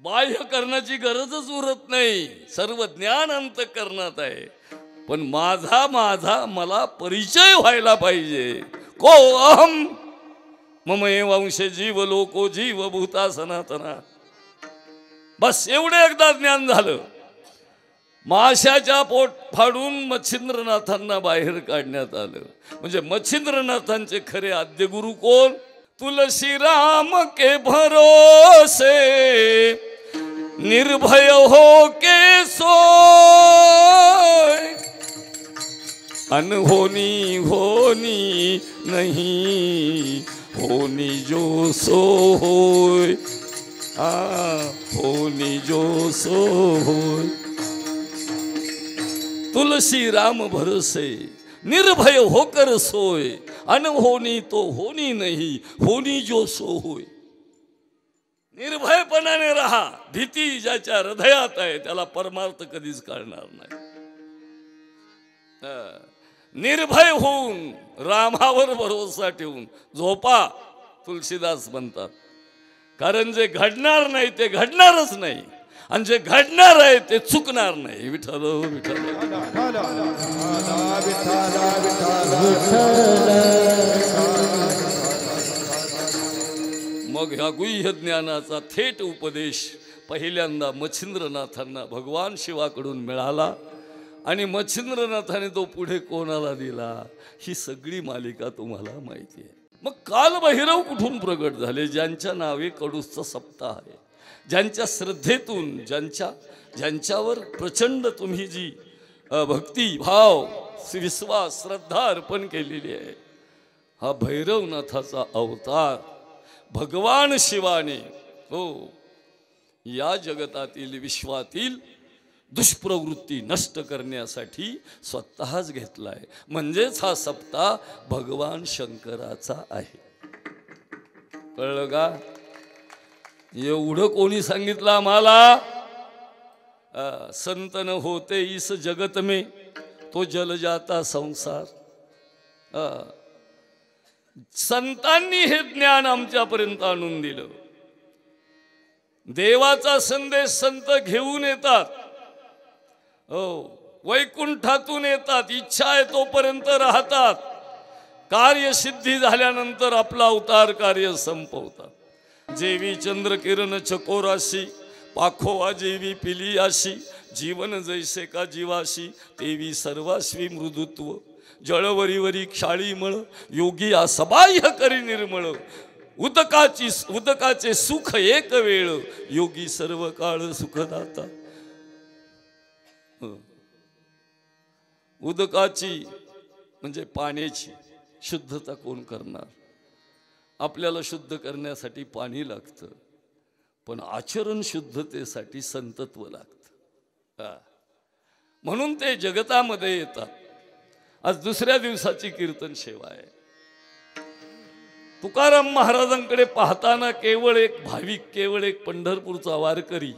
S2: बाह्यकरणाची गरजच उरत नाही, सर्व ज्ञान अंतकरणात आहे. पण माझा माझा मला परिचय व्हायला पाहिजे. को अहम मम एवांशे जीव लोको जीव भूता सनातना. बस एवढे एकदा ज्ञान झालं. माशाच्या पोट फाडून मच्छिंद्रनाथांना बाहेर काढण्यात आलं. म्हणजे मच्छिंद्रनाथांचे खरे आद्यगुरु कोण? तुलसी राम के भरोसे निर्भय हो के सोय, अनहोनी होनी नहीं, होनी जो सो होय, होनी जो सो होय. तुलसी राम भरोसे निर्भय होकर सोय, अनहोनी तो होनी नहीं, होनी जो सो होय. निर्भयपणाने राहा. भीती ज्याच्या हृदयात आहे त्याला परमार्थ कधीच कळणार नाही. निर्भय होऊन रामावर भरोसा ठेवून झोपा, तुलसीदास म्हणतात. कारण जे घडणार नाही ते घडणारच नाही, आणि जे घडणार आहे ते चुकणार नाही. विठ्ठल विठ्ठल. मग ह्या गुह्य ज्ञानाचा थेट उपदेश पहिल्यांदा मच्छिंद्रनाथांना भगवान शिवाकडून मिळाला, आणि मच्छिंद्रनाथाने तो पुढे कोणाला दिला ही सगळी मालिका तुम्हाला माहिती आहे. मग कालभैरव कुठून प्रगट झाले? ज्यांच्या नावे कडूचा सप्ताह आहे, ज्यांच्या श्रद्धेतून, ज्यांच्यावर प्रचंड तुम्ही जी भक्ती भाव विश्वास श्रद्धा अर्पण केलेली आहे, हा भैरवनाथाचा अवतार भगवान शिवाने हो या जगतातील विश्वातील दुष्प्रवृत्ती नष्ट करण्यासाठी स्वतःच घेतलाय. म्हणजेच हा सप्ताह भगवान शंकराचा आहे. कळलं का? एवढं कोणी सांगितलं आम्हाला? संत न होते इस जगत में तो जल जाता संसार. संतांनी हे ज्ञान आमच्यापर्यंत आणून दिलं. देवाचा संदेश संत घेऊन येतात, हो वैकुंठातून येतात, इच्छा आहे तोपर्यंत राहतात, कार्यसिद्धी झाल्यानंतर आपला अवतार कार्य संपवतात. जेवी चंद्र किरण चकोराशी पाखोवा जेवी पिलियाशी जीवन जैसे का जीवाशी तेवी सर्वास्वी मृदुत्व जळवरीवरी क्षाळीमळ योगी असबाह्य करी निर्मळ उदकाचे सुख एक वेळ योगी सर्व काळ सुखदाता. उदकाची म्हणजे पाण्याची शुद्धता कोण करणार? आपल्याला शुद्ध करण्यासाठी पाणी लागतं, पण आचरण शुद्धतेसाठी संतत्व लागतं. म्हणून ते जगतामध्ये येतात. आज दुसऱ्या दिवसाची कीर्तन सेवा आहे. तुकाराम महाराजांकडे पाहताना केवळ एक भाविक, केवळ एक पंढरपूरचा वारकरी,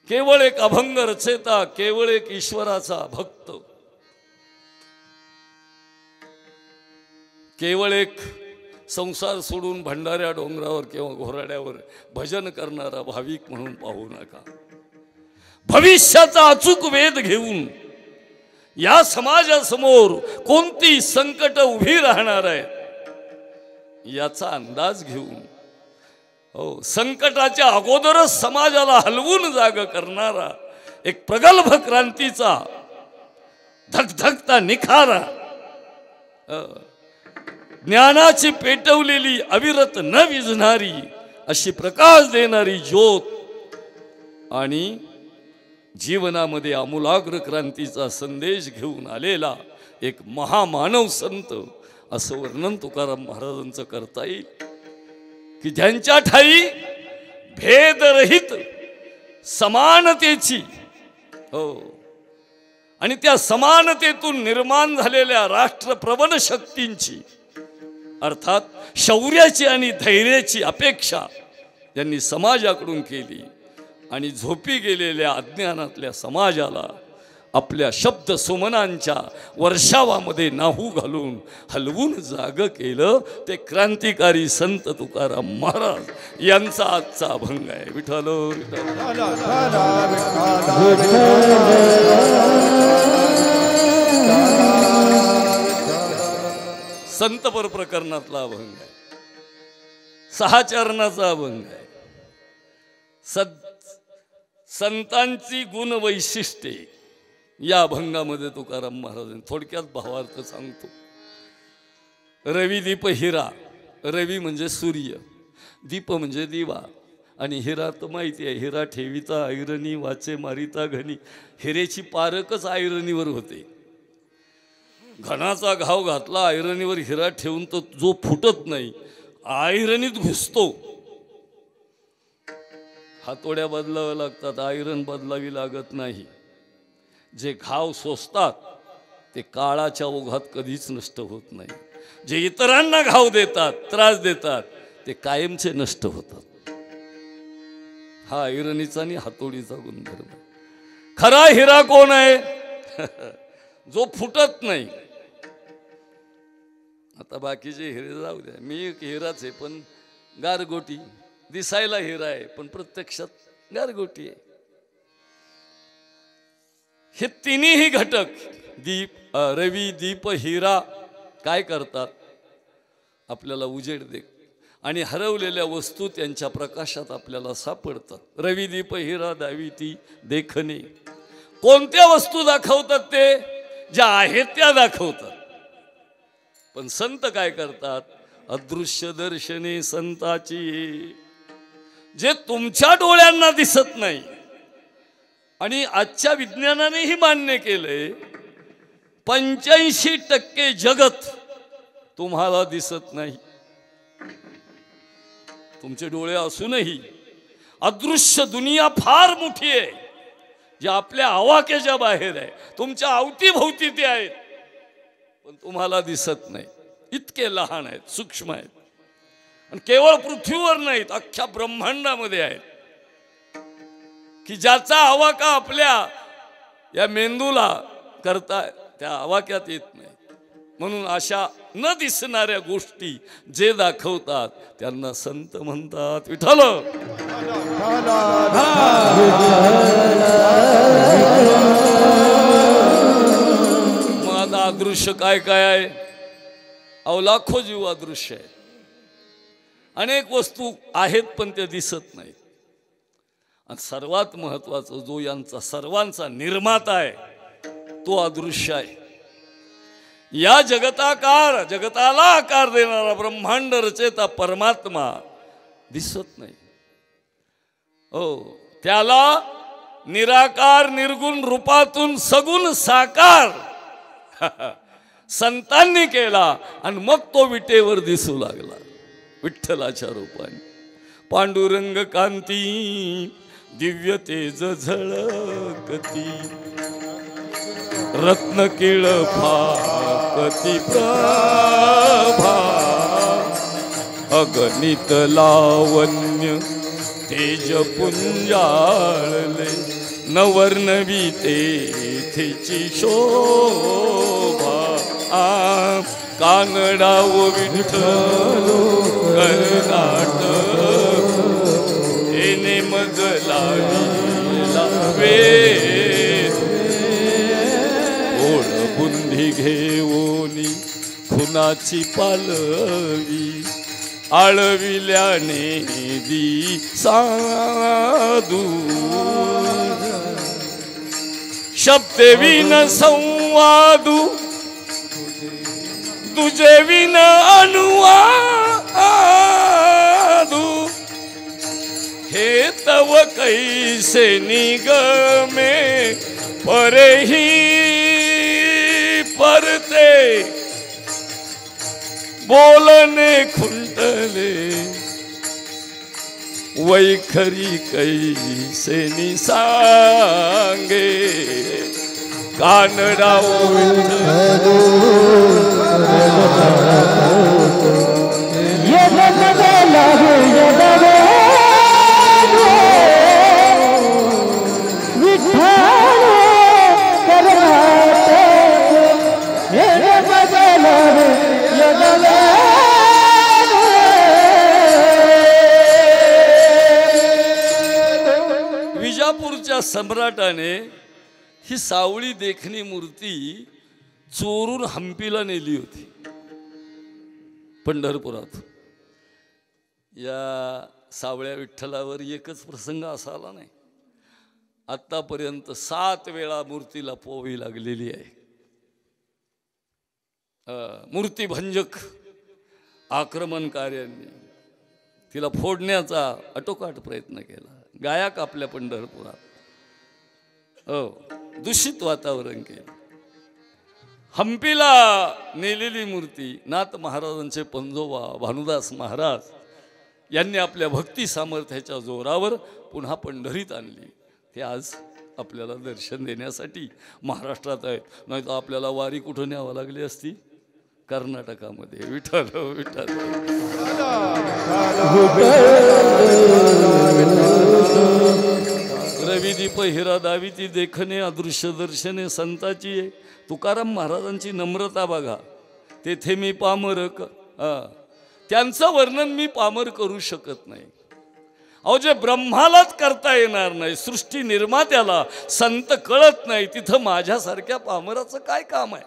S2: केवळ एक अभंग रचेता, केवळ एक ईश्वराचा भक्त, केवळ एक संसार सोडून भंडाऱ्या डोंगरावर किंवा घोराड्यावर भजन करणारा भाविक म्हणून पाहू नका. भविष्याचा अचूक वेध घेऊन या समाजासमोर कोणती संकट उभी राहणार आहे याचा अंदाज घेऊन, हो संकटाच्या अगोदरच समाजाला हलवून जाग करणारा एक प्रगल्भ क्रांतीचा धगधगता निखारा, ज्ञानाची पेटवलेली अविरत न विझणारी अशी प्रकाश देणारी ज्योत आणि जीवनामध्ये आमूलाग्र क्रांतीचा संदेश घेऊन आलेला एक महामानव संत असं वर्णन तुकाराम महाराजांचं करता येईल की ज्यांच्या ठाई भेदरहित समानतेची, हो आणि त्या समानतेतून निर्माण झालेल्या राष्ट्रप्रबल शक्तींची अर्थात शौर्याची आणि धैर्याची अपेक्षा त्यांनी समाजाकडून केली आणि झोपी गेलेल्या अज्ञानातल्या समाजाला आपल्या शब्द सुमनांच्या वर्षावामध्ये नाहू घालून हलवून जाग केलं. ते क्रांतिकारी संत तुकाराम महाराज यांचा आजचा अभंग आहे. विठ्ठल संतपर प्रकरणातला अभंग आहे. 6 चरणाचा अभंग आहे. संतांची गुण वैशिष्ट्ये या अभंगामध्ये तुकाराम महाराजांनी थोडक्यात भावार्थ सांगतो. रवी दीप हिरा, रवी म्हणजे सूर्य, दीप म्हणजे दिवा, आणि हिरा तर माहिती आहे, हिरा ठेवीता ऐरणी वाचे मारिता घनी. हिरेची पारकच ऐरणीवर होते. घणाचा घाव घातला ऐरणीवर हिरा ठेवून तो जो फुटत नाही ऐरणीत घुसतो. हातोड्या बदलाव्या लागतात, आयरन बदलावी लागत नाही. जे घाव सोसतात ते काळाच्या ओघात कधीच नष्ट होत नाही. जे इतरांना घाव देतात, त्रास देतात, ते कायमचे नष्ट होतात. हा ऐरणीचा आणि हातोडीचा गुणधर्म. खरा हिरा कोण आहे? जो फुटत नाही. आता बाकीचे हिरे जाऊ द्या, मी एक हिराच आहे पण गारगोटी, दिसायला हिरा आहे पण प्रत्यक्षात गारगोटी आहे. हे तिन्ही घटक दीप, रवी, दीप, हिरा काय करतात? आपल्याला उजेड दे आणि हरवलेल्या वस्तू त्यांच्या प्रकाशात आपल्याला सापडतात. रवी, दीप, हिरा दाविती देखणे. कोणत्या वस्तू दाखवतात? ते ज्या आहेत त्या दाखवतात. पण संत काय करतात? अदृश्य दर्शने संताची, जे तुमच्या डोळ्यांना दिसत नाही. आणि आजच्या विज्ञानानेही मान्य केलंय 85% जगत तुम्हाला दिसत नाही. तुमचे डोळे असूनही अदृश्य दुनिया फार मोठी आहे, जी आपल्या आवाक्याच्या बाहेर आहे. तुमच्या अवतीभोवती ते आहेत पण तुम्हाला दिसत नाही. इतके लहान आहेत, सूक्ष्म आहेत. आणि केवळ पृथ्वीवर नाहीत, अख्ख्या ब्रह्मांडामध्ये आहेत की ज्याचा आवाका आपल्या या मेंदूला करता त्या आवाक्यात येत नाही. म्हणून अशा न दिसणाऱ्या गोष्टी जे दाखवतात त्यांना संत म्हणतात. विठ्ठल मग आता अदृश्य काय काय आहे? अहो लाखो जीव अदृश्य आहेत. अनेक वस्तू आहेत पण त्या दिसत नाहीत. आणि सर्वात महत्वाचं, जो यांचा सर्वांचा निर्माता आहे तो अदृश्य आहे. या जगताला आकार देणारा ब्रह्मांड रचेता परमात्मा दिसत नाही. हो, त्याला निराकार निर्गुण रूपातून सगुण साकार संतांनी केला आणि मग तो विटेवर दिसू लागला विठ्ठलाच्या रूपाने. पांडुरंग कांती दिव्य तेज झळकती, रत्न किळ फाकती प्रभा, अगणित लावण्य तेज पुंजाळले, नवर्णवी तेथेची शोभा. कानडाव विठ्ठल कर्नाटक एने मग लावे, ओळ बुंदी घेऊनी खुनाची पालवी, आळविल्याने दी साधू, शब्दे विन संवादू तुझे विन अनुवादू, हे तव कैसे निगमे परेही परते, बोलने खुंटले वैखरी कैसे निसांगे, कानडाव विजापूरच्या सम्राटाने ही सावळी देखणी मूर्ती चोरून हंपीला नेली होती पंढरपुरात. या सावळ्या विठ्ठलावर एकच प्रसंग असा आला नाही, आतापर्यंत 7 वेळा मूर्तीला पोवी लागलेली आहे. मूर्तिभंजक आक्रमणकार्यांनी तिला फोडण्याचा आटोकाट प्रयत्न केला. गायक आपल्या पंढरपुरात दूषित वातावरण केलं. हंपीला नेलेली मूर्ती नाथ महाराजांचे पंजोबा भानुदास महाराज यांनी आपल्या भक्ती सामर्थ्याच्या जोरावर पुन्हा पंढरीत आणली. ते आज आपल्याला दर्शन देण्यासाठी महाराष्ट्रात आहेत, नाही तर आपल्याला वारी कुठं न्यावं लागली असती? कर्नाटकामध्ये. विठ्ठल विठ्ठल. रवी तुझी पहिरा दावी ती देखणे अदृश्य दर्शने संताची आहे. तुकाराम महाराजांची नम्रता बघा. तेथे मी पामर त्यांचं वर्णन मी पामर करू शकत नाही. अहो जे ब्रह्मालाच करता येणार नाही, सृष्टी निर्मात्याला संत कळत नाही, तिथं माझ्यासारख्या पामराचं काय काम आहे?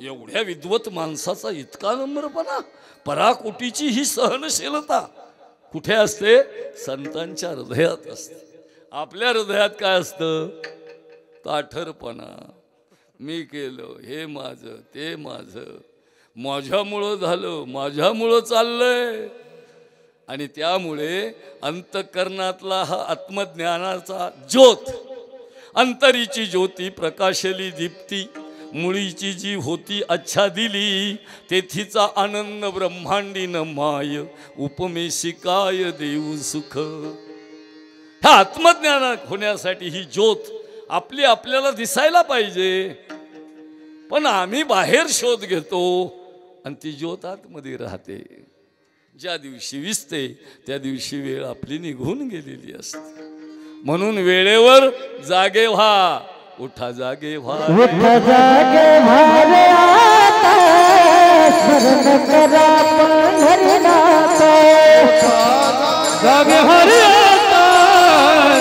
S2: एवढ्या विद्वत माणसाचा इतका नम्रपणा, पराकोटीची ही सहनशीलता कुठे असते? संतांच्या हृदयात असते. आपल्या हृदयात काय असतं? ताठरपणा. मी केलं, हे माझं, ते माझं, माझ्यामुळं झालं, माझ्यामुळं चाललंय. आणि त्यामुळे अंतःकरणातला हा आत्मज्ञानाचा ज्योत, अंतरीची ज्योती प्रकाशली दीप्ती, मुळीची जी होती अच्छा दिली, तेथीचा आनंद ब्रह्मांडीन माय, उपमेशी काय देऊ सुख. ह्या आत्मज्ञान होण्यासाठी ही ज्योत आपली आपल्याला दिसायला पाहिजे, पण आम्ही बाहेर शोध घेतो आणि ती ज्योत आतमध्ये राहते. ज्या दिवशी विसते त्या दिवशी वेळ आपली निघून गेलेली असते. म्हणून वेळेवर जागे व्हा. उठा जागे व्हा,
S3: उठा जागे व्हा रे आता, स्मरण करा पंढरीनाथ. जागे व्हा रे आता,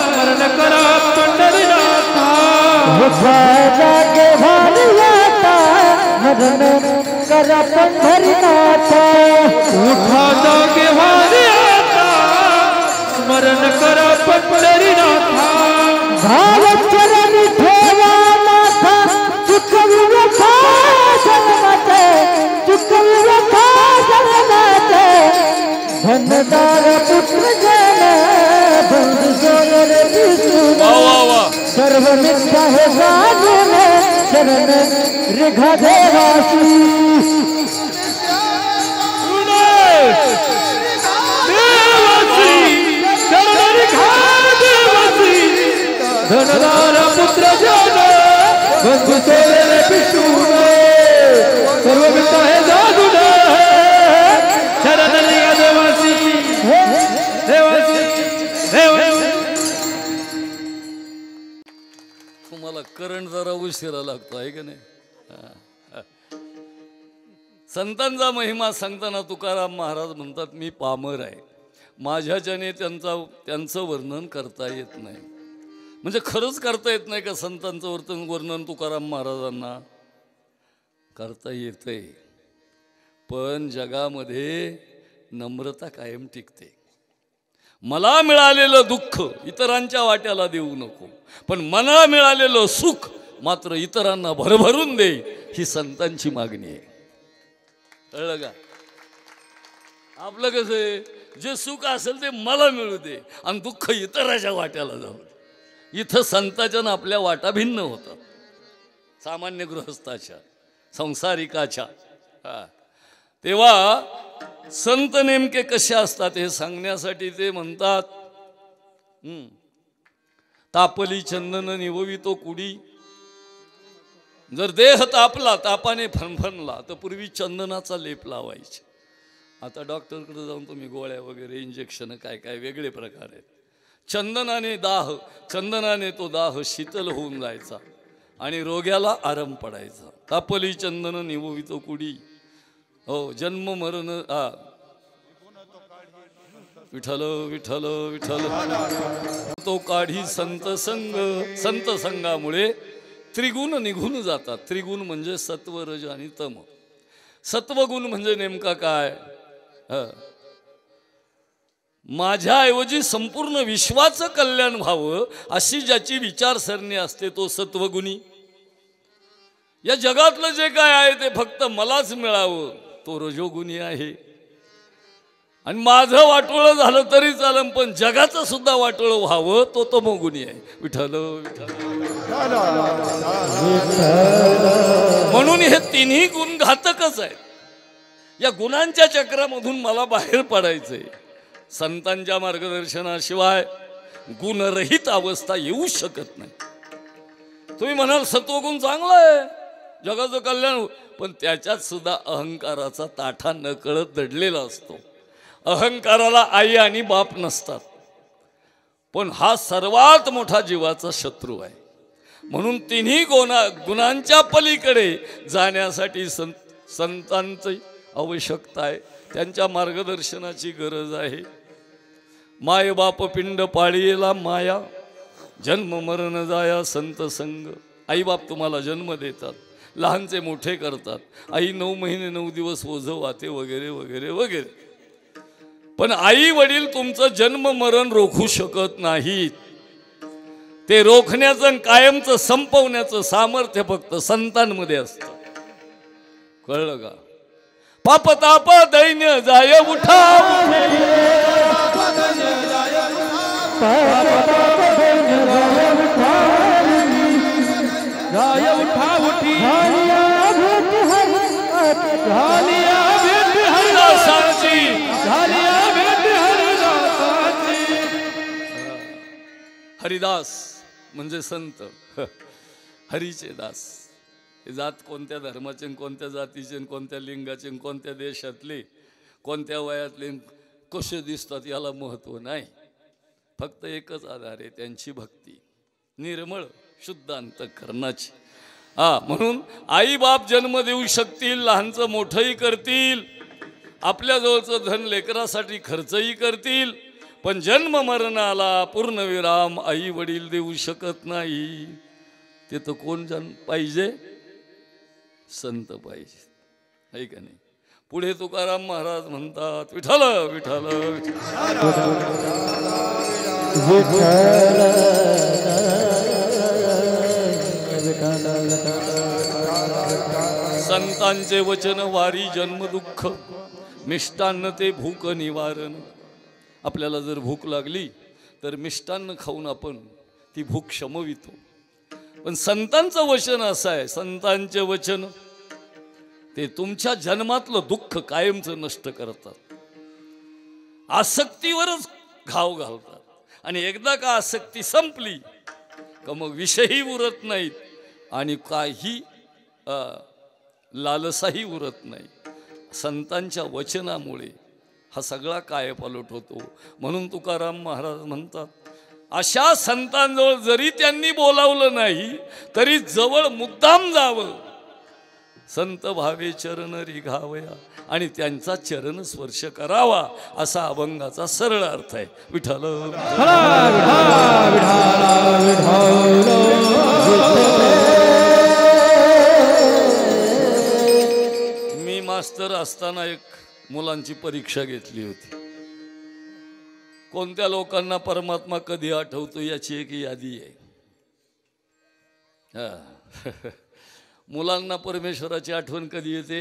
S3: स्मरण करा पंढरीनाथ. उठा जागे व्हा रे आता, स्मरण करा पंढरीनाथ. उठा जागे व्हा रे आता, स्मरण करा पंढरीनाथ. भावचरणी ठेवा माथा, चुकवी व्यथा जन्माचे, चुकवी व्यथा जन्माचे. धनदार पुत्र जन बंधू सोयर विष्णू, सर्व मिथ्या हे साजने शरण रिघा देवासी. धनदार पुत्र जन बंधू सोयर विष्णू, सर्व मिथ्या हे साजने शरण रिघा देवासी.
S2: तुम्हाला करंट जरा उशिरा लागतो आहे का नाही? संतांचा महिमा सांगताना तुकाराम महाराज म्हणतात, मी पामर आहे, माझ्याच्याने त्यांचं वर्णन करता येत नाही. म्हणजे खरंच करता येत नाही का संतांचं वर्णन तुकाराम महाराजांना? करता येतंय, पण जगामध्ये नम्रता कायम टिकते. मला मिळालेलं दुःख इतरांच्या वाट्याला देऊ नको, पण मला मिळालेलं सुख मात्र इतरांना भरभरून दे, ही संतांची मागणी आहे. कळलं का? आपलं कसं आहे, जे सुख असेल ते मला मिळू दे आणि दुःख इतराच्या वाट्याला जाऊ दे. इथं संताच्या ना आपल्या वाटा भिन्न होतात, सामान्य गृहस्थाच्या, संसारिकाच्या. तेव्हा संत नेमके कसे असतात हे सांगण्यासाठी ते म्हणतात, तापली चंदन निववितो कुडी. जर देह तापला, तापाने फणफणला, तर पूर्वी चंदनाचा लेप लावायचे. आता डॉक्टरकडे जाऊन तुम्ही गोळ्या वगैरे इंजेक्शन काय काय वेगळे प्रकार आहेत. चंदनाने तो दाह शीतल होऊन जायचा आणि रोग्याला आराम पडायचा. तापली चंदन निववितो कुडी, हो जन्म मरण विठ्ठल विठ्ठल विठ्ठल तो काढी संत संग. संत संगामुळे त्रिगुण निघून जातात. त्रिगुण म्हणजे सत्व, रज आणि तम. सत्वगुण म्हणजे नेमका काय? माझ्याऐवजी संपूर्ण विश्वाचं कल्याण व्हावं अशी ज्याची विचारसरणी असते तो सत्वगुणी. या जगातलं जे काय आहे ते फक्त मलाच मिळावं तो रजोगुणी आहे. आणि माझं वाटोळं झालं तरी चालेल, पण जगाचं सुद्धा वाटोळं व्हावं तो तमोगुणी आहे. विठ्ठल विठ्ठल. म्हणून हे तिन्ही गुण घातकच आहेत. या गुणांच्या चक्रामधून मला बाहेर पडायचंय. संतांच्या मार्गदर्शनाशिवाय गुणरहित अवस्था येऊ शकत नाही. तुम्ही म्हणाल सत्वगुण चांगला आहे, जगाचं कल्याण, पण त्याच्यात सुद्धा अहंकाराचा ताठा नकळत दडलेला असतो. अहंकाराला आई आणि बाप नसतात. पण हा सर्वात मोठा जीवाचा शत्रू आहे. म्हणून तिन्ही गुणांच्या पलीकडे जाण्यासाठी संतांची आवश्यकता आहे. त्यांच्या मार्गदर्शनाची गरज आहे. माय बाप पिंड पाळीला माया, जन्म मरण जाया संत संग. आई बाप तुम्हाला जन्म देतात, लहानचे मोठे करतात. आई 9 महिने 9 दिवस ओझं वाते वगैरे वगैरे वगैरे. पण आई वडील तुमचं जन्म मरण रोखू शकत नाहीत. ते रोखण्याचं कायमचं संपवण्याचं सामर्थ्य फक्त संतांमध्ये असतं. कळलं का? पाप ताप दैन्य जाय उठा, हरिदास म्हणजे संत, हरीचे दास. हे जात कोणत्या धर्माचे, कोणत्या जातीचे, कोणत्या लिंगाचे, कोणत्या देशातले, कोणत्या वयातले, कसे दिसतात याला महत्त्व नाही. फक्त एकच आधार आहे, त्यांची भक्ती निर्मळ शुद्ध अंतःकरणाची. म्हणून आई बाप जन्म देऊ शकतील, लहानचं मोठंही करतील, आपल्याजवळचं धन लेकरासाठी खर्चही करतील, पण जन्म मरणाला पूर्णविराम आई वडील देऊ शकत नाही. ते तर कोण पाहिजे? संत पाहिजे, आहे का नाही? पुढे तुकाराम महाराज म्हणतात, विठ्ठल विठ्ठल संतांचे वचन वारी जन्म दुःख, मिष्टान्न ते भूक निवारण. आपल्याला जर भूक लागली तर मिष्टान्न खाऊन आपण ती भूक शमवितो. पण संतांचं वचन असं आहे, संतांचे वचन ते तुमच्या जन्मातलं दुःख कायमचं नष्ट करतात. आसक्तीवरच घाव घालतात. आणि एकदा का आसक्ती संपली का मग विषयही उरत नाहीत आणि काही लालसाही उरत नाही. संतांच्या वचनामुळे हा सगळा कायपालट होतो. म्हणून तुकाराम महाराज म्हणतात, अशा संतांजवळ जरी त्यांनी बोलावलं नाही तरी जवळ मुद्दाम जावं. संत भावे चरण रिघावया, आणि त्यांचा चरण स्पर्श करावा, असा अभंगाचा सरळ अर्थ आहे. विठ्ठल मी मास्तर असताना एक मुलांची परीक्षा घेतली होती. कोणत्या लोकांना परमात्मा कधी आठवतो याची एक यादी आहे. मुलांना परमेश्वराची आठवण कधी येते?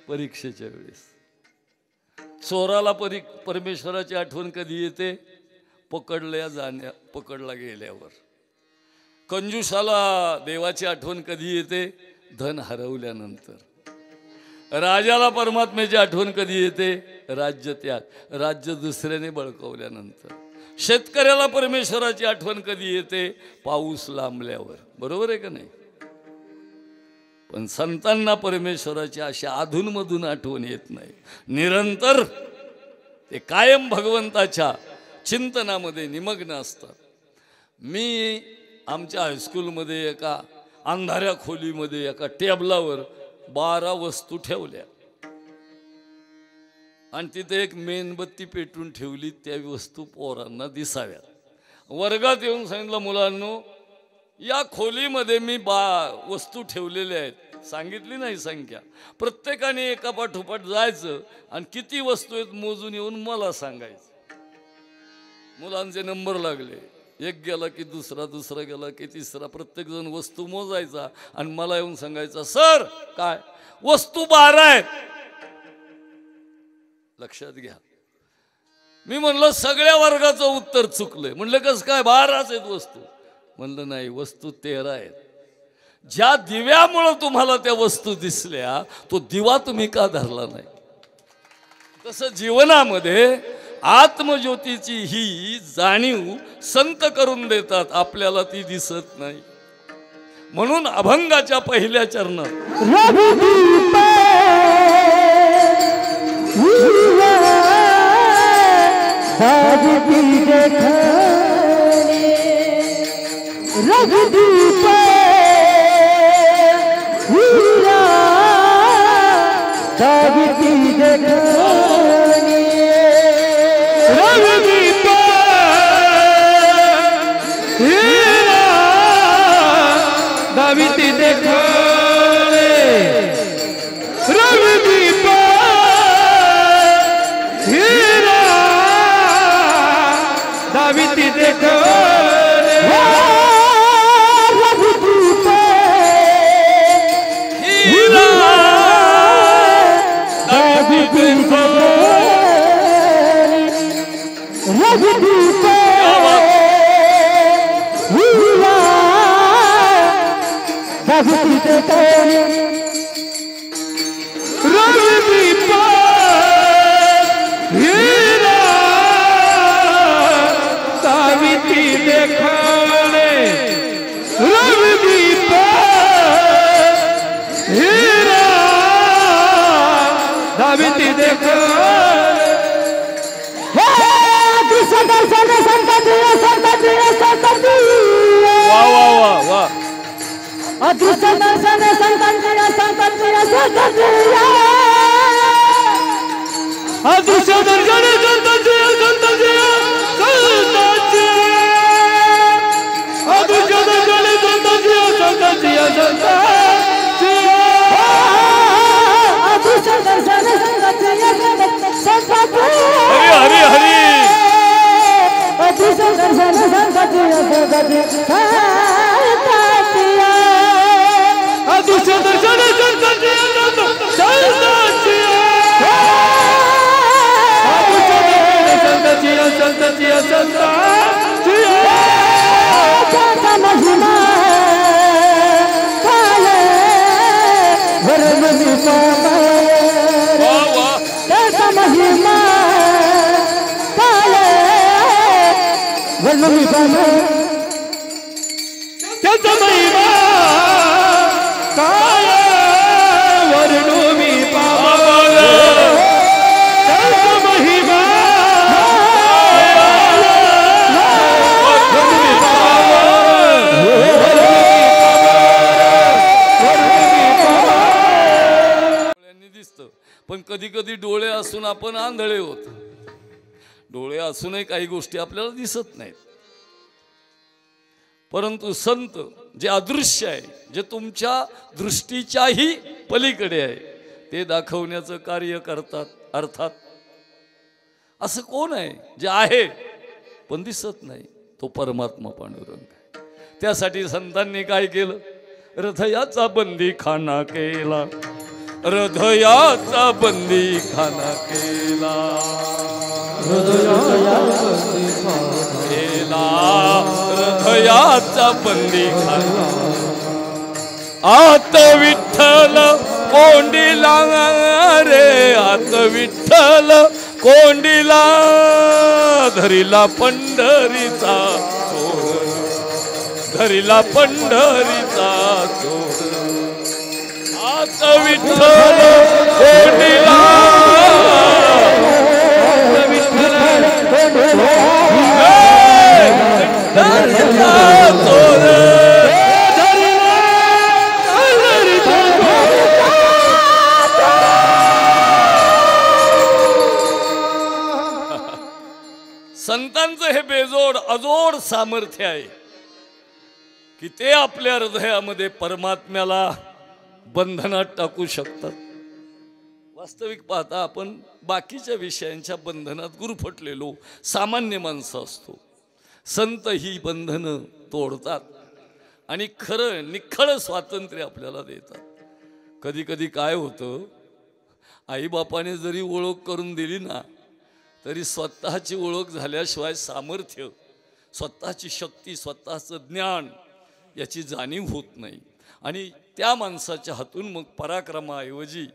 S2: परीक्षेच्या वेळेस. चोराला परमेश्वराची आठवण कधी येते? पकडला गेल्यावर. कंजूसाला देवाची आठवण कधी येते? धन हरवल्यानंतर. राजाला परमात्म्याची आठवण कधी येते? राज्य दुसऱ्याने बळकावल्यानंतर. शेतकऱ्याला परमेश्वराची आठवण कधी येते? पाऊस लांबल्यावर. बरोबर आहे का नाही? पण संतांना परमेश्वराची अशी अधूनमधून आठवण येत नाही. निरंतर ते कायम भगवंताच्या चिंतनामध्ये निमग्न असतात. मी आमच्या हायस्कूलमध्ये एका अंधाऱ्या खोलीमध्ये एका टेबलावर 12 वस्तू ठेवल्या आणि तिथे एक मेणबत्ती पेटून ठेवली. त्या वस्तू पोरांना दिसाव्यात. वर्गात येऊन सांगितलं, मुलांनो या खोलीमध्ये मी वस्तू ठेवलेल्या आहेत. सांगितली नाही संख्या. प्रत्येकाने एका पाठोपाठ जायचं आणि किती वस्तू आहेत मोजून येऊन मला सांगायचं. मुलांचे नंबर लागले. एक गेला की दुसरा, दुसरा गेला की तिसरा. प्रत्येक जण वस्तू मोजायचा आणि मला येऊन सांगायचा, सर काय वस्तू 12 आहेत. लक्षात घ्या. मी म्हणलं सगळ्या वर्गाचं उत्तर चुकलंय. म्हणलं कसं काय? 12च आहेत वस्तू. म्हणलं नाही, वस्तू 13 आहेत. ज्या दिव्यामुळं तुम्हाला त्या वस्तू दिसल्या तो दिवा तुम्ही का धरला नाही? तसं जीवनामध्ये आत्मज्योतीची ही जाणीव संत करून देतात, आपल्याला ती दिसत नाही. म्हणून अभंगाच्या पहिल्या चरणात
S3: रघुदीप हीरा दाविती देखनी रघुदीप हीरा दाविती देखनी रघुदीप हीरा दाविती देखनी रघुदीप हीरा दाविती देखनी रघुदीप हीरा दाविती देखनी रघुदीप हीरा दाविती देखने रघुदीप हीरा दाविती देखने कृष्ण दर्शन संतति
S2: वाह वाह वाह वाह
S3: अदृश्य दर्शन संतति अदृश्य दर्शन संतति अदृश्य दर्शन संतति अदृश्य दर्शन संतति
S2: हरी हरी
S3: अदृश्य दर्शन संतति अदृश्य दर्शन महिमा महिमा
S2: पण कधी कधी डोळे असून आपण आंधळे होतो. डोळे असूनही काही गोष्टी आपल्याला दिसत नाहीत. परंतु संत जे अदृश्य आहे, जे तुमच्या दृष्टीच्याही पलीकडे आहे, ते दाखवण्याचं कार्य करतात. अर्थात असं कोण आहे जे आहे पण दिसत नाही? तो परमात्मा पांडुरंग. त्यासाठी संतांनी काय केलं? हृदयाचा बंदी खाना केला, हृदयाचा बंदी खाना केला, हृदयाचा बंदी खाना. आत विठ्ठल कोंडीला रे, आत विठ्ठल कोंडीला, धरीला पंढरीचा चोर, धरीला पंढरीचा चोर. आत विठ्ठल कोंडीला, संतांचं हे बेजोड अजोड सामर्थ्य आहे की ते आपल्या हृदयामध्ये परमात्म्याला बंधनात टाकू शकतात. वास्तविक पाहता आपण बाकीच्या विषयांच्या बंधनात गुरफटलेलो सामान्य माणसं असतो. संत ही बंधनं तोडतात आणि खरं निखळ स्वातंत्र्य आपल्याला देतात. कधी कधी काय होतं, आईबापाने जरी ओळख करून दिली ना, तरी स्वतःची ओळख झाल्याशिवाय सामर्थ्य, स्वतःची शक्ती, स्वतःचं ज्ञान याची जाणीव होत नाही. आणि त्या माणसाच्या हातून मग पराक्रमाऐवजी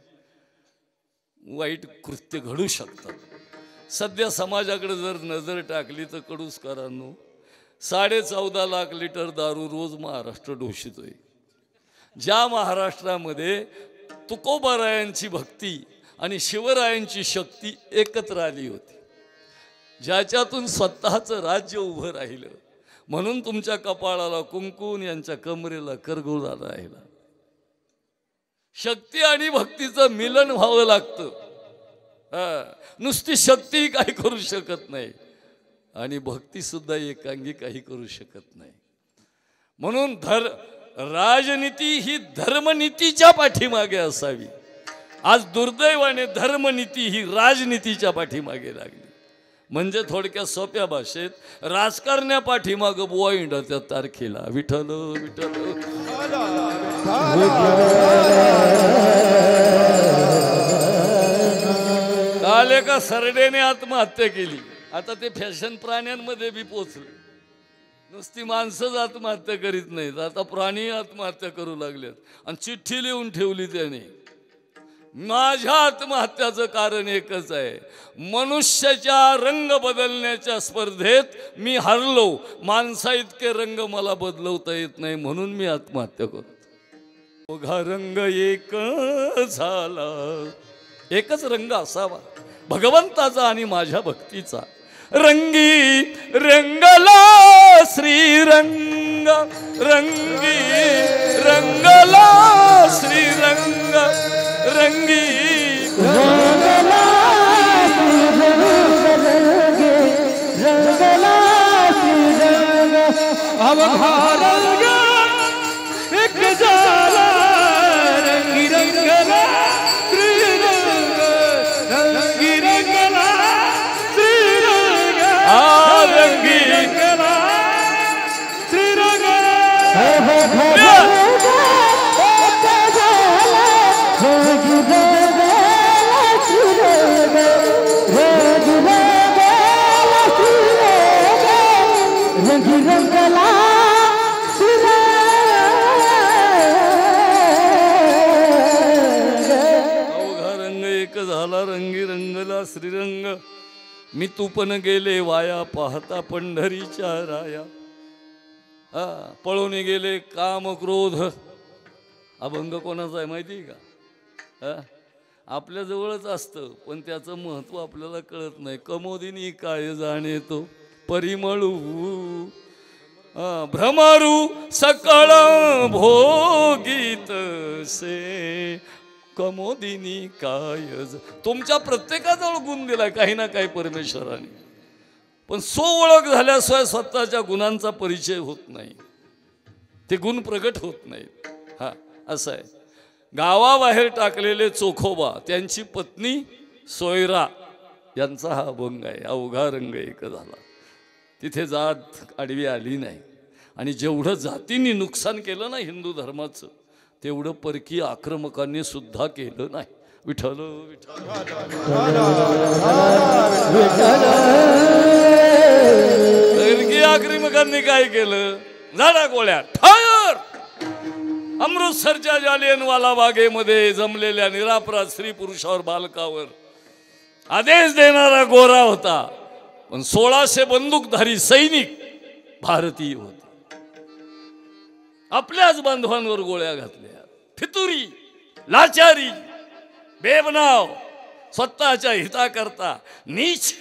S2: वाईट कृत्य घडू शकतात. सध्या समाजाकडे जर नजर टाकली तर कडुसकरांनो, 14.5 लाख लिटर दारू रोज महाराष्ट्र ढोषितोय. ज्या महाराष्ट्रामध्ये तुकोबारायांची भक्ती आणि शिवरायांची शक्ती एकत्र आली होती, ज्याच्यातून स्वतःचं राज्य उभं राहिलं, म्हणून तुमच्या कपाळाला कुंकून, यांच्या कमरेला करगुळा राहिला. शक्ती आणि भक्तीचं मिलन व्हावं लागतं. नुसती शक्ती काही करू शकत नाही आणि भक्ती सुद्धा एकांगी काही करू शकत नाही. म्हणून राजनीती ही धर्मनीतीच्या पाठीमागे असावी. आज दुर्दैवाने धर्मनीती ही राजनीतीच्या पाठीमागे लागली. म्हणजे थोडक्यात सोप्या भाषेत राजकारण्या पाठीमागं बुवा इंडा त्या तारखेला विठ्ठल विठ्ठल. काल एका सरडेने आत्महत्या केली. आता ते फॅशन प्राण्यांमध्ये बी पोचले. नुसती माणसंच आत्महत्या करीत नाहीत, आता प्राणी आत्महत्या करू लागलेत. आणि चिठ्ठी लिहून ठेवली त्याने, माझ्या आत्महत्याचं कारण एकच आहे, मनुष्याच्या रंग बदलण्याच्या स्पर्धेत मी हरलो. माणसा इतके रंग मला बदलवता येत नाही, म्हणून मी आत्महत्या करतो. बघा रंग एक झाला, एकच रंग असावा भगवंताचा आणि माझ्या भक्तीचा. रंगी रंगला श्रीरंग, रंगी रंगला श्रीरंग, रंगी
S3: रंगला श्रीरंग, अवघा रंग एक झाला. रंगी रंगला श्रीरंग, रंगी रंगला श्रीरंग,
S2: रंगी
S3: रंगला श्रीरंग.
S2: रंगी रंगला श्रीरंग. मी तू पण गेले वाया, पाहता पंढरीच्या राया. पळून गेले काम क्रोध. अभंग कोणाचा आहे माहिती आहे का? आपल्या जवळच असतं पण त्याचं महत्त्व आपल्याला कळत नाही. कमोदिनी काय जाणे तो परिमळू, भ्रमरू सकळ भोगीत से. कमोदिनी काय तुमच्या प्रत्येकाजवळ गुण दिलाय काही ना काही परमेश्वराने, पण ओळख झाल्याशिवाय स्वतःच्या गुणांचा परिचय होत नाही, ते गुण प्रगट होत नाहीत. असं आहे. गावाबाहेर टाकलेले चोखोबा, त्यांची पत्नी सोयरा यांचा हा अभंग आहे. अवघा रंग एक झाला. तिथे जात आडवी आली नाही. आणि जेवढं जातींनी नुकसान केलं ना हिंदू धर्माचं, तेवढं परकीय आक्रमकांनी सुद्धा केलं नाही. विठ्ठल विठ्ठल. परकीय आक्रमकांनी काय केलं? झाडा गोळ्या ठार. अमृतसरच्या जालियनवाला बागेमध्ये जमलेल्या निरापराध स्त्री पुरुषावर बालकावर आदेश देणारा गोरा होता, पण 1600 बंदूकधारी सैनिक भारतीय होते. आपल्याच बांधवांवर गोळ्या घातल्या. फितुरी, लाचारी, बेबनाव, स्वतःच्या हिताकरता नीच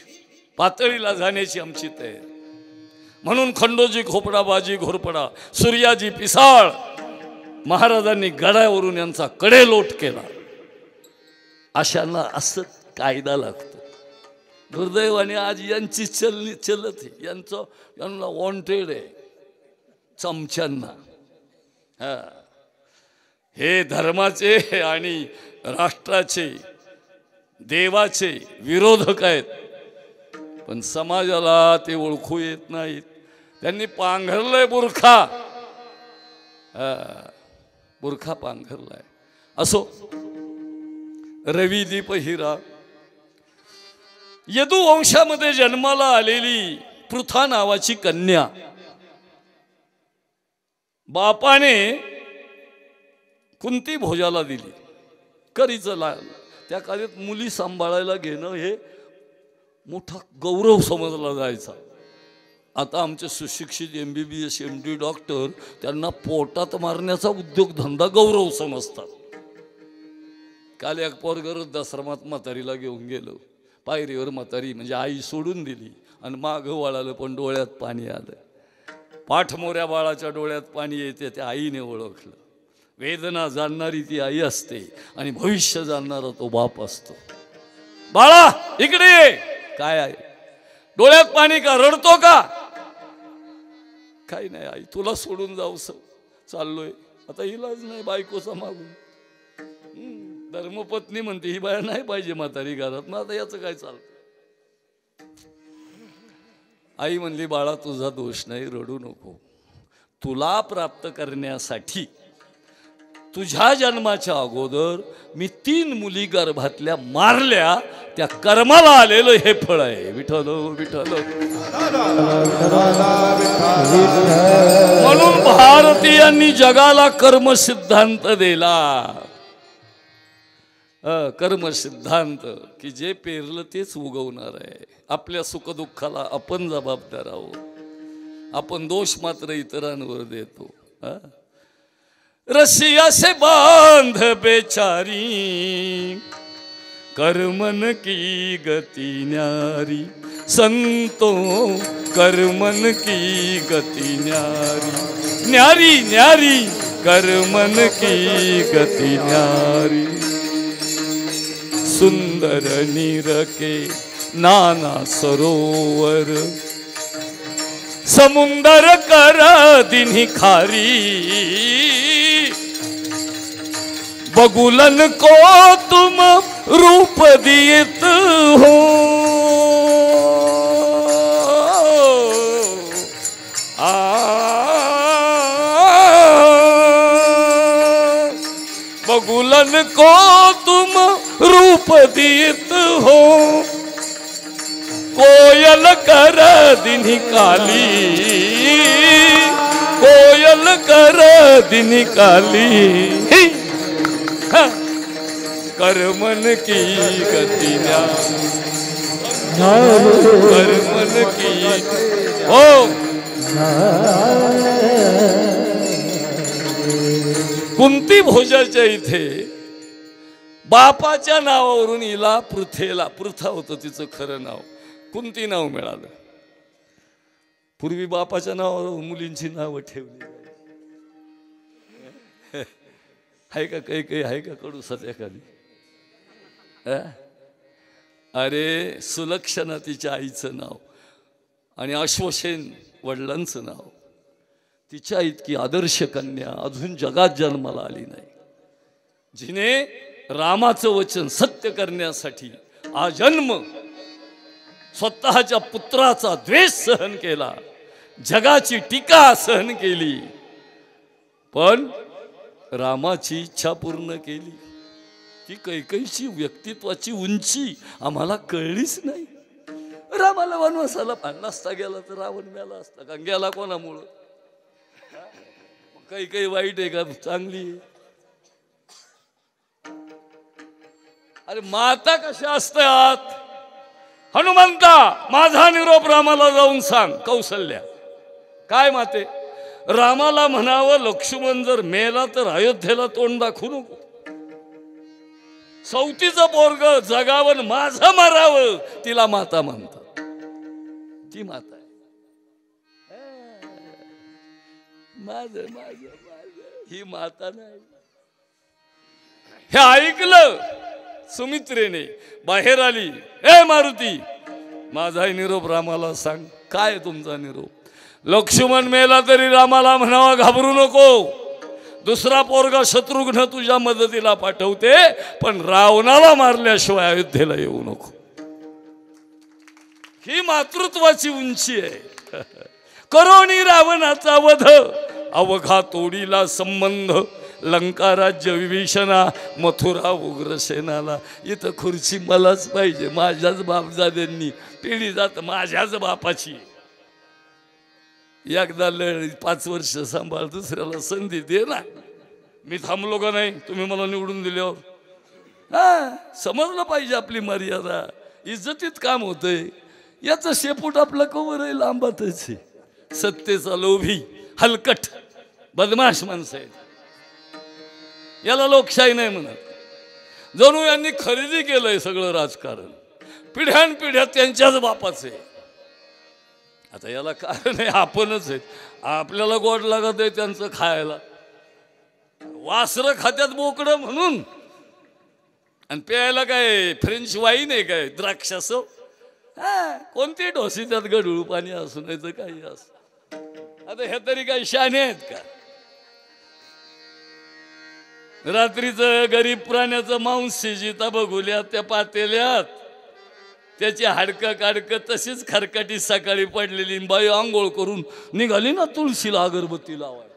S2: पातळीला जाण्याची आमची तयारी. म्हणून खंडोजी खोपडाबाजी घोरपडा, सूर्याजी पिसाळ महाराजांनी गडावरून यांचा कडेलोट केला. अशांना असं कायदा लागतो. दुर्दैवाने आज यांची चलत आहे. यांना वॉन्टेड आहे चमच्यांना. हे धर्माचे आणि राष्ट्राचे देवाचे विरोधक आहेत, पण समाजाला ते ओळखू येत नाहीत. त्यांनी पांघरलंय बुरखा, बुरखा पांघरलाय. असो, रविदीप हिरा. यदुवंशामध्ये जन्माला आलेली पृथा नावाची कन्या, बापाने कुंती भोजाला दिली. करीचं लाल. त्या काळात मुली सांभाळायला घेणं हे मोठा गौरव समजला जायचा. आता आमचे सुशिक्षित MBBS MD डॉक्टर त्यांना पोटात मारण्याचा उद्योगधंदा गौरव समजतात. काल एक पोरग वृद्धाश्रमात म्हातारीला घेऊन गेलो. पायरीवर म्हातारी म्हणजे आई सोडून दिली आणि मागं वळालं, पण डोळ्यात पाणी आलं. पाठमोऱ्या बाळाच्या डोळ्यात पाणी येते, त्या आईने ओळखलं. वेदना जाणणारी ती आई असते आणि भविष्य जाणणारा तो बाप असतो. बाळा इकडे ये. काय आहे डोळ्यात पाणी का, रडतो का? काही नाही आई, तुला सोडून जाऊ चाललोय, आता इलाज नाही बायकोचा मागून. धर्मपत्नी म्हणते ही बाया नाही पाहिजे म्हातारी घरात, मग आता याचं काय चालतं. आई म्हणली बाळा तुझा दोष नाही, रडू नको. तुला प्राप्त करण्यासाठी तुझ्या जन्माच्या अगोदर मी 3 मुली गर्भातल्या मारल्या, त्या कर्माला आलेलं हे फळ आहे. विठ्ठल विठ्ठल. म्हणून भारतीयांनी जगाला कर्म सिद्धांत दिला. कर्म सिद्धांत की जे पेरलं तेच उगवणार आहे. आपल्या सुखदुःखाला आपण जबाबदार आहोत. आपण दोष मात्र इतरांवर देतो. रसिया से बांध बेचारी, कर्मन की गति न्यारी. संतो कर्मन की गति न्यारी, न्यारी न्यारी कर्मन की गति न्यारी. सुंदर निरके नाना सरोवर, समुंदर कर दिन्ही खारी. बगुलन को तुम रूप दियत हो, बगुलन को तुम रूप दियत हो. कोयल कर दिन्ही काली, कोयल कर दिन्ही काली. कर्मन की गति न्यारी, कर्मन की हो. कुंती भोजाच्या इथे बापाच्या नावावरून हिला पृथेला, पृथा होतं तिचं खरं नाव, कुंती नाव मिळालं. पूर्वी बापाच्या नावावर मुलींची नावं ठेवली. आहे का काही काही, आहे का कडूसात एखादी? अरे सुलक्षणा तिच्या आईचं नाव आणि अश्वसेन वडिलांचं नाव. तिच्या इतकी आदर्श कन्या अजून जगात जन्माला आली नाही, जिने रामाचं वचन सत्य करण्यासाठी आजन्म स्वतःच्या पुत्राचा द्वेष सहन केला, जगाची टीका सहन केली, पण रामाची इच्छा पूर्ण केली. ती कैकईची व्यक्तित्वाची उंची आम्हाला कळलीच नाही. रामाला वनवासाला पाडला असता गेला तर रावण मेला असता का? गेला कोणामुळं? कैकई वाईट आहे का चांगली आहे? अरे माता कशा असतात? हनुमंता माझा निरोप रामाला जाऊन सांग. कौसल्या काय माते? रामाला म्हणावं लक्ष्मण जर मेला तर अयोध्येला तोंड दाखवू नको. सौतीचं पोरग जगावन माझं मारावं, तिला माता म्हणतात. ती माता आहे. माझ माझ माझ ही माता नाही. हे ऐकलं सुमित्रेने, बाहेर आली. ए मारुती माझा निरोप रामाला सांग. काय तुमचा निरोप? लक्ष्मण मेला तरी रामाला म्हणावा घाबरू नको, दुसरा पोरगा शत्रुघ्न तुझ्या मदतीला पाठवते, पण रावणाला मारल्याशिवाय अयोध्येला येऊ नको. ही मातृत्वाची उंची आहे. करोनी रावणाचा वध, अवघा तोडीला संबंध. लंका राज्य विभीषणा, मथुरा उग्रसेनाला. इथं खुर्ची मलाच पाहिजे, माझ्याच बापजाद्यांनी पिढी जात माझ्याच बापाची. एकदा 5 वर्ष सांभाळ, दुसऱ्याला संधी दे ना. मी थांबलो का नाही तुम्ही मला निवडून दिल्यावर? समजलं पाहिजे आपली मर्यादा. इज्जतीत काम होतंय. याचं शेपूट आपला कवर आहे लांबातच आहे. सत्तेचा लोभी हलकट बदमाश माणसं आहे. याला लोकशाही नाही म्हणत. जणू यांनी खरेदी केलंय सगळं राजकारण. पिढ्यानपिढ्या त्यांच्याच बापाचे. आता याला कारण आहे आपणच आहे. आपल्याला गोड लागत आहे त्यांचं खायला. वासरं खात्यात बोकडं म्हणून, आणि प्यायला काय फ्रेंच वाईन आहे काय द्राक्षाचं? कोणती ढोसी त्यात गढूळ पाणी असू नाही तर काही असं. आता हे तरी काही शाने आहेत का? रात्रीचं गरीब प्राण्याचं मांस शिजिता बघुल्यात त्या पातेल्यात, त्याची हाडकं काडकं तशीच खरकाटी सकाळी पडलेली. बाई आंघोळ करून निघाली ना तुळशीला अगरबत्ती लावाय.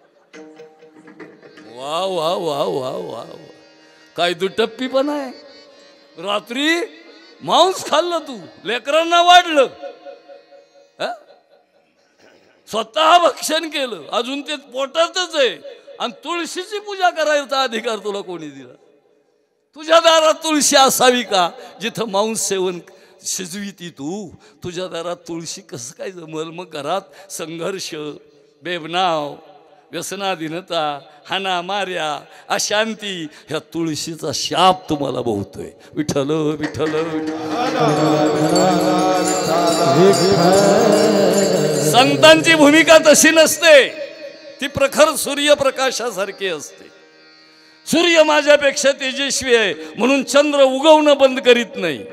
S2: वा वा वा वा वा वा, काय दुटप्पी पण आहे. रात्री मांस खाल्लं तू, लेकरांना वाढलं, स्वतः भक्षण केलं, अजून ते पोटातच आहे. आणि तुळशीची पूजा करायचा अधिकार तुला कोणी दिला? तुझ्या दारात तुळशी असावी का जिथं मांस सेवन शिजविती तू? तुझ्या दारात तुळशी कसं काय जमल? मग घरात संघर्ष, बेबनाव, व्यसनाधीनता, हाना मार्या, अशांती, ह्या तुळशीचा शाप तुम्हाला भोवतोय. विठ्ठल विठ्ठल. संतांची भूमिका तशी नसते, ती प्रखर सूर्यप्रकाशासारखी असते. सूर्य माझ्यापेक्षा तेजस्वी आहे म्हणून चंद्र उगवणं बंद करीत नाही.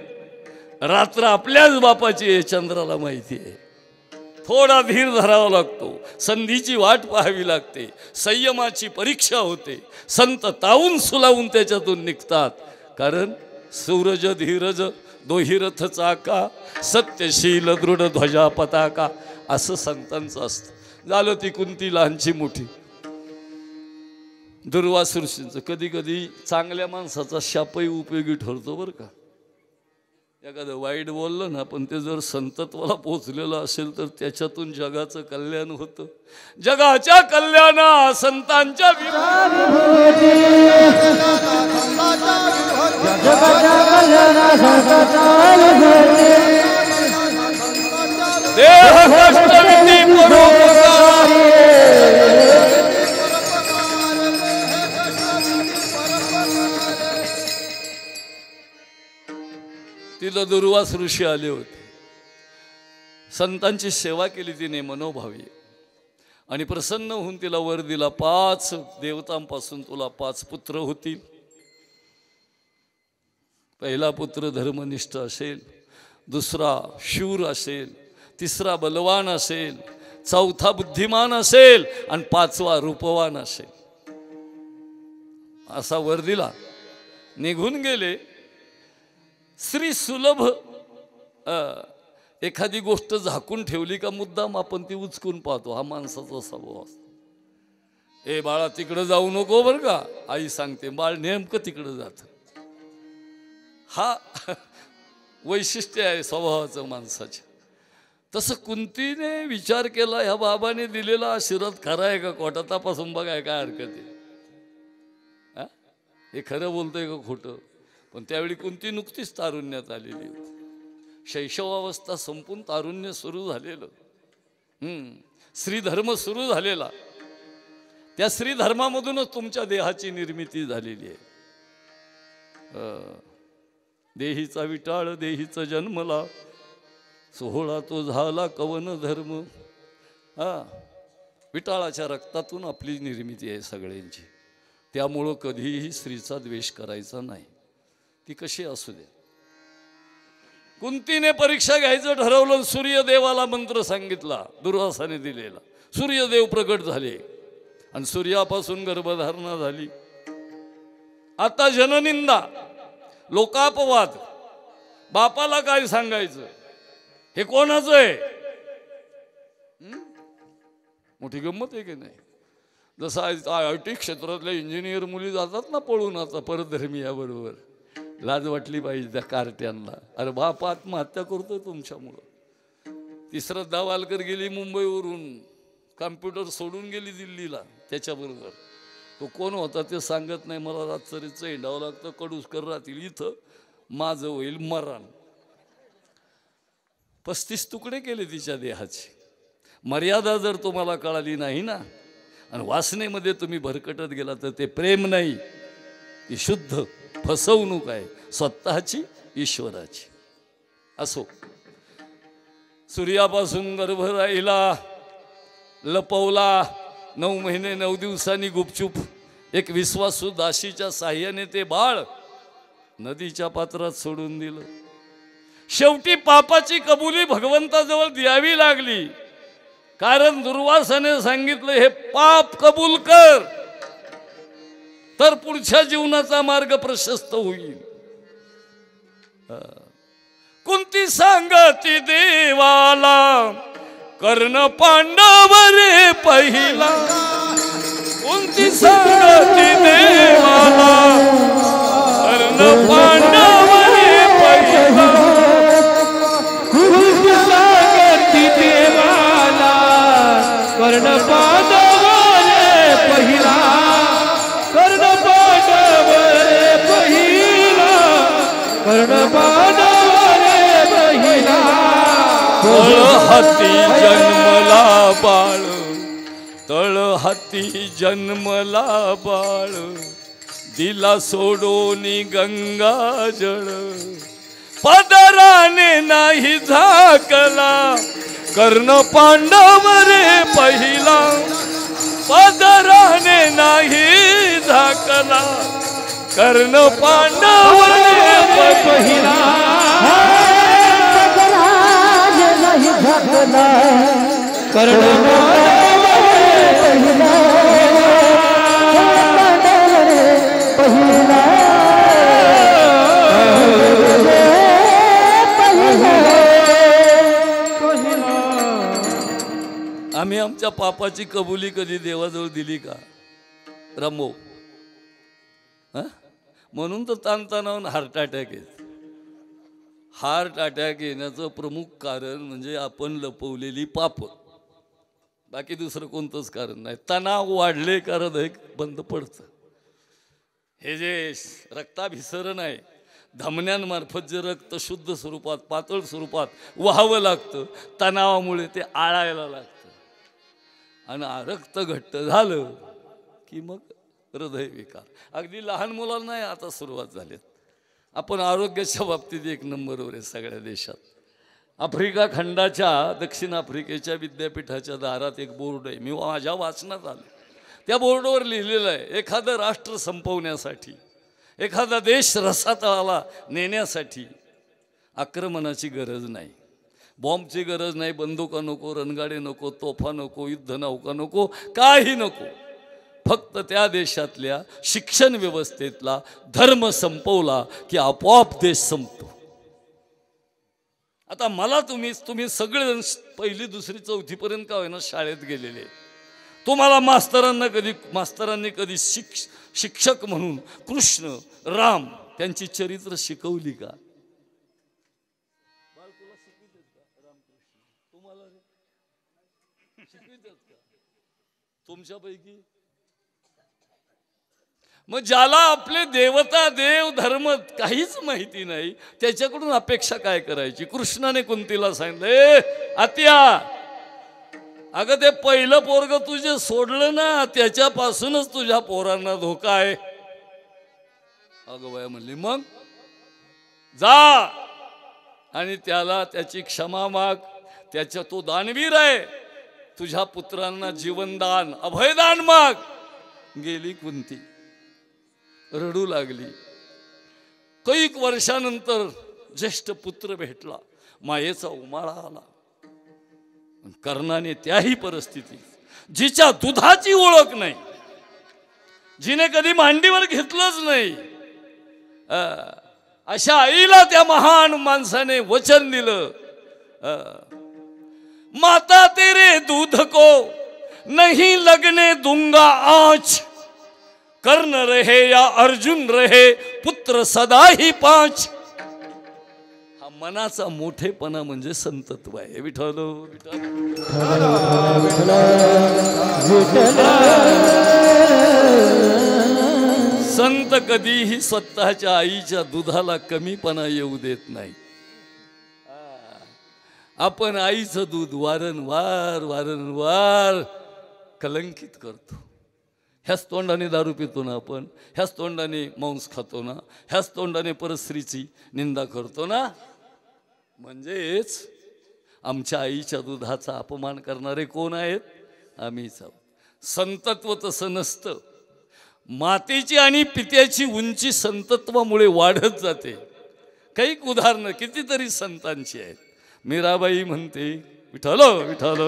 S2: रात्र आपल्याच बापाची आहे, चंद्राला माहिती आहे. थोडा धीर धरावा लागतो, संधीची वाट पाहावी लागते, संयमाची परीक्षा होते. संत तावून सुलावून त्याच्यातून निघतात. कारण सूरज धीरज दोही रथ चाका, सत्यशील दृढ ध्वजा पताका, असं संतांचं असतं. झालं ती कुंती लहानची मोठी. दुर्वासुरशींचं कधी कधी चांगल्या माणसाचा शापही उपयोगी ठरतो बरं का. एखादं वाईट बोललं ना, पण ते जर संतत्वाला पोचलेलं असेल तर त्याच्यातून जगाचं कल्याण होतं. जगाच्या कल्याणा संतांच्या देह कष्टविधी परोपकारी. तिला दुर्वास ऋषी आले होते. संतांची सेवा केली तिने मनोभावी, आणि प्रसन्न होऊन तिला वर दिला. 5 देवतांपासून तुला 5 पुत्र होतील. पहिला पुत्र धर्मनिष्ठ असेल, दुसरा शूर असेल, तिसरा बलवान असेल, चौथा बुद्धिमान असेल, आणि 5वा रूपवान असेल. असा वर दिला. निघून गेले. स्त्री सुलभ एखादी गोष्ट झाकून ठेवली का मुद्दाम आपण ती उचकून पाहतो. हा माणसाचा स्वभाव असतो. ए बाळा तिकडं जाऊ नको बरं का, आई सांगते. बाळ नेमकं तिकडं जात. हा वैशिष्ट्य आहे स्वभावाचं माणसाचे. तसं कुंतीने विचार केला, ह्या बाबाने दिलेला आशीर्वाद खरा आहे का खोटा तपासून बघाय काय हरकत आहे. हे खरं बोलतोय का खोटं? पण त्यावेळी कुंती नुकतीच तारुण्यात आलेली होती. शैशवावस्था संपून तारुण्य सुरू झालेलं. श्रीधर्म सुरू झालेला. त्या श्रीधर्मामधूनच तुमच्या देहाची निर्मिती झालेली आहे. देहीचा विटाळ देहीचा जन्मला, सोहळा तो झाला कवन धर्म. विटाळाच्या रक्तातून आपली निर्मिती आहे सगळ्यांची. त्यामुळं कधीही स्त्रीचा द्वेष करायचा नाही, ती कशी असू दे. कुंतीने परीक्षा घ्यायचं ठरवलं. सूर्यदेवाला मंत्र सांगितला, दुर्वासाने दिलेला. सूर्यदेव प्रकट झाले आणि सूर्यापासून गर्भधारणा झाली. आता जननिंदा, लोकापवाद, बापाला काय सांगायचं, हे कोणाचं आहे? मोठी गंमत आहे की नाही? जसं IT क्षेत्रातल्या इंजिनियर मुली जातात ना पळून आता परधर्मीयाबरोबर, लाज वाटली पाहिजे त्या कार्ट्यांना. अरे बाप आत्महत्या करतोय तुमच्यामुळं. तिसरा दावालकर गेली मुंबईवरून, कम्प्युटर सोडून गेली दिल्लीला त्याच्याबरोबर. तो कोण होता ते सांगत नाही मला. रात्रीचं हिंडावं लागतं. कडूसकर राहतील इथं, माझं होईल मरण. 35 तुकडे केले तिच्या देहाचे. मर्यादा जर तुम्हाला कळाली नाही ना, आणि वासनेमध्ये तुम्ही भरकटत गेला तर ते प्रेम नाही, ती शुद्ध फसवणूक आहे, स्वतःची ईश्वराची. असो, सूर्यापासून गर्भ राहिला, लपवला, 9 महिने 9 दिवसांनी गुपचूप एक विश्वासू दासीच्या साह्याने ते बाळ नदीच्या पात्रात सोडून दिलं. शेवटी पापाची कबुली भगवंताजवळ द्यावी लागली, कारण दुर्वासाने सांगितलं हे पाप कबूल कर तर पुढच्या जीवनाचा मार्ग प्रशस्त होईल. कुंती सांगती देवाला कर्ण पांडव रे पहिला, कुंती सांगती देवाला कर्ण पांडव रे पहिला,
S3: कुंती सांगती देवाला कर्ण पांडव रे पहिला, कर्ण पांडव रे पहिला, कर्ण पांडव रे पहिला.
S2: तळहाती जन्मला बाळ, तळहाती जन्मला बाळ, दिला सोडोनी गंगा जळ, पदराने नाही झाकला कर्ण पांडव रे पहिला, पदराने नाही झाकला कर्ण पांडव रे पहिला.
S3: कर्ण
S2: आम्ही आमच्या पापाची कबुली कधी देवाजवळ दिली का रमो? म्हणून तर ताणतणावून हार्ट अटॅक येत. हार्ट अटॅक येण्याचं प्रमुख कारण म्हणजे आपण लपवलेली पाप, बाकी दुसरं कोणतंच कारण नाही. तणाव वाढले का हृदय बंद पडतं. हे जे रक्ताभिसरण आहे, धमन्यांमार्फत जे रक्त शुद्ध स्वरूपात पातळ स्वरूपात व्हावं लागतं, तणावामुळे ते आळायला लागतं आणि रक्त घट्ट झालं की मग हृदय विकार. अगदी लहान मुलांनाही आता सुरुवात झाली. आपण आरोग्याच्या बाबतीत 1 नंबरवर आहे सगळ्या देशात. आफ्रिका खंडाच्या दक्षिण आफ्रिकेच्या विद्यापीठाच्या दारात एक बोर्ड आहे, मी माझ्या वाचनात आलं. त्या बोर्डवर लिहिलेलं आहे, एखादं राष्ट्र संपवण्यासाठी, एखादा देश रसातळाला नेण्यासाठी आक्रमणाची गरज नाही, बॉम्बची गरज नाही, बंदुका नको, रणगाडे नको, तोफा नको, युद्धनौका नको, काही नको. फक्त त्या देशातल्या शिक्षण व्यवस्थेतला धर्म संपवला की आपोआप देश संपतो. आता मला तुम्ही सगळेजण 1ली 2री 4थी पर्यंत का होईना शाळेत गेलेले. तुम्हाला मास्तरांनी कधी शिक्षक म्हणून कृष्ण राम त्यांची चरित्र शिकवली का? तुम्हाला शिकवितात का तुमच्यापैकी? मग ज्याला आपले देवता देव धर्म काहीच माहिती नाही त्याच्याकडून अपेक्षा काय करायची? कृष्णाने कुंतीला सांगितलं, आत्या अगं ते पहिलं पोरग तुझे सोडलं ना, त्याच्यापासूनच तुझ्या पोरांना धोका आहे. अगं बाया म्हणली, मग जा आणि त्याला त्याची क्षमा माग, तो दानवीर आहे, तुझ्या पुत्रांना जीवनदान अभयदान माग. गेली कुंती, रडू लागली. कैक वर्षानंतर ज्येष्ठ पुत्र भेटला, मायेचा उमाळा आला. कर्णाने त्याही परिस्थितीत जिच्या दुधाची ओळख नाही, जिने कधी मांडीवर घेतलंच नाही, अशा आईला त्या महान माणसाने वचन दिलं, माता तेरे दूध को नहीं लगने दूंगा आँच, कर्ण रहे या अर्जुन रहे पुत्र सदा ही 5. हा मनाचा मोठेपणा म्हणजे संतत्व आहे. विठ्ठल संत कधीही स्वतःच्या आईच्या दुधाला कमीपणा येऊ देत नाही. आपण आईचं दूध वारंवार कलंकित करतो. ह्याच तोंडाने दारू पितो ना आपण, ह्याच तोंडाने मांस खातो ना, ह्याच तोंडाने परस्त्रीची निंदा करतो ना. म्हणजेच आमच्या आईच्या दुधाचा अपमान करणारे कोण आहेत? आम्हीच आहोत. संतत्व तसं नसतं. मातेची आणि पित्याची उंची संतत्वामुळे वाढत जाते. काही उदाहरणं कितीतरी संतांची आहेत. मीराबाई म्हणते, विठ्ठल विठ्ठल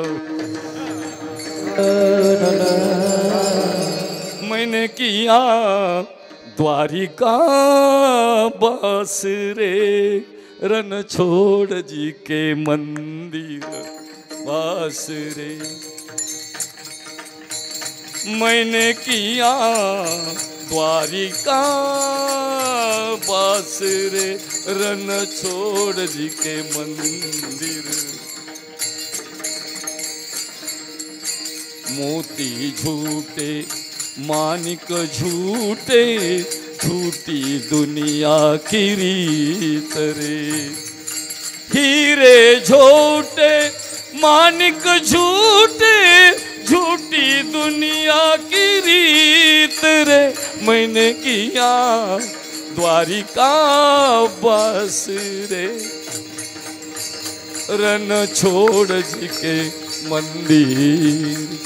S2: मैंने किया द्वारिका बस रे, रन छोड़ जी के मंदिर बस रे. मैंने किया द्वारिका बस रे, रन छोड़ जी के मंदिर. मोती झूठे मानिक झूठे, झूठी दुनिया की रीत रे. हीरे झूठे मानिक झूठे, झूठी दुनिया की रीत रे. मैंने किया द्वारिका बस रे, रन छोड़ जी के मंदिर.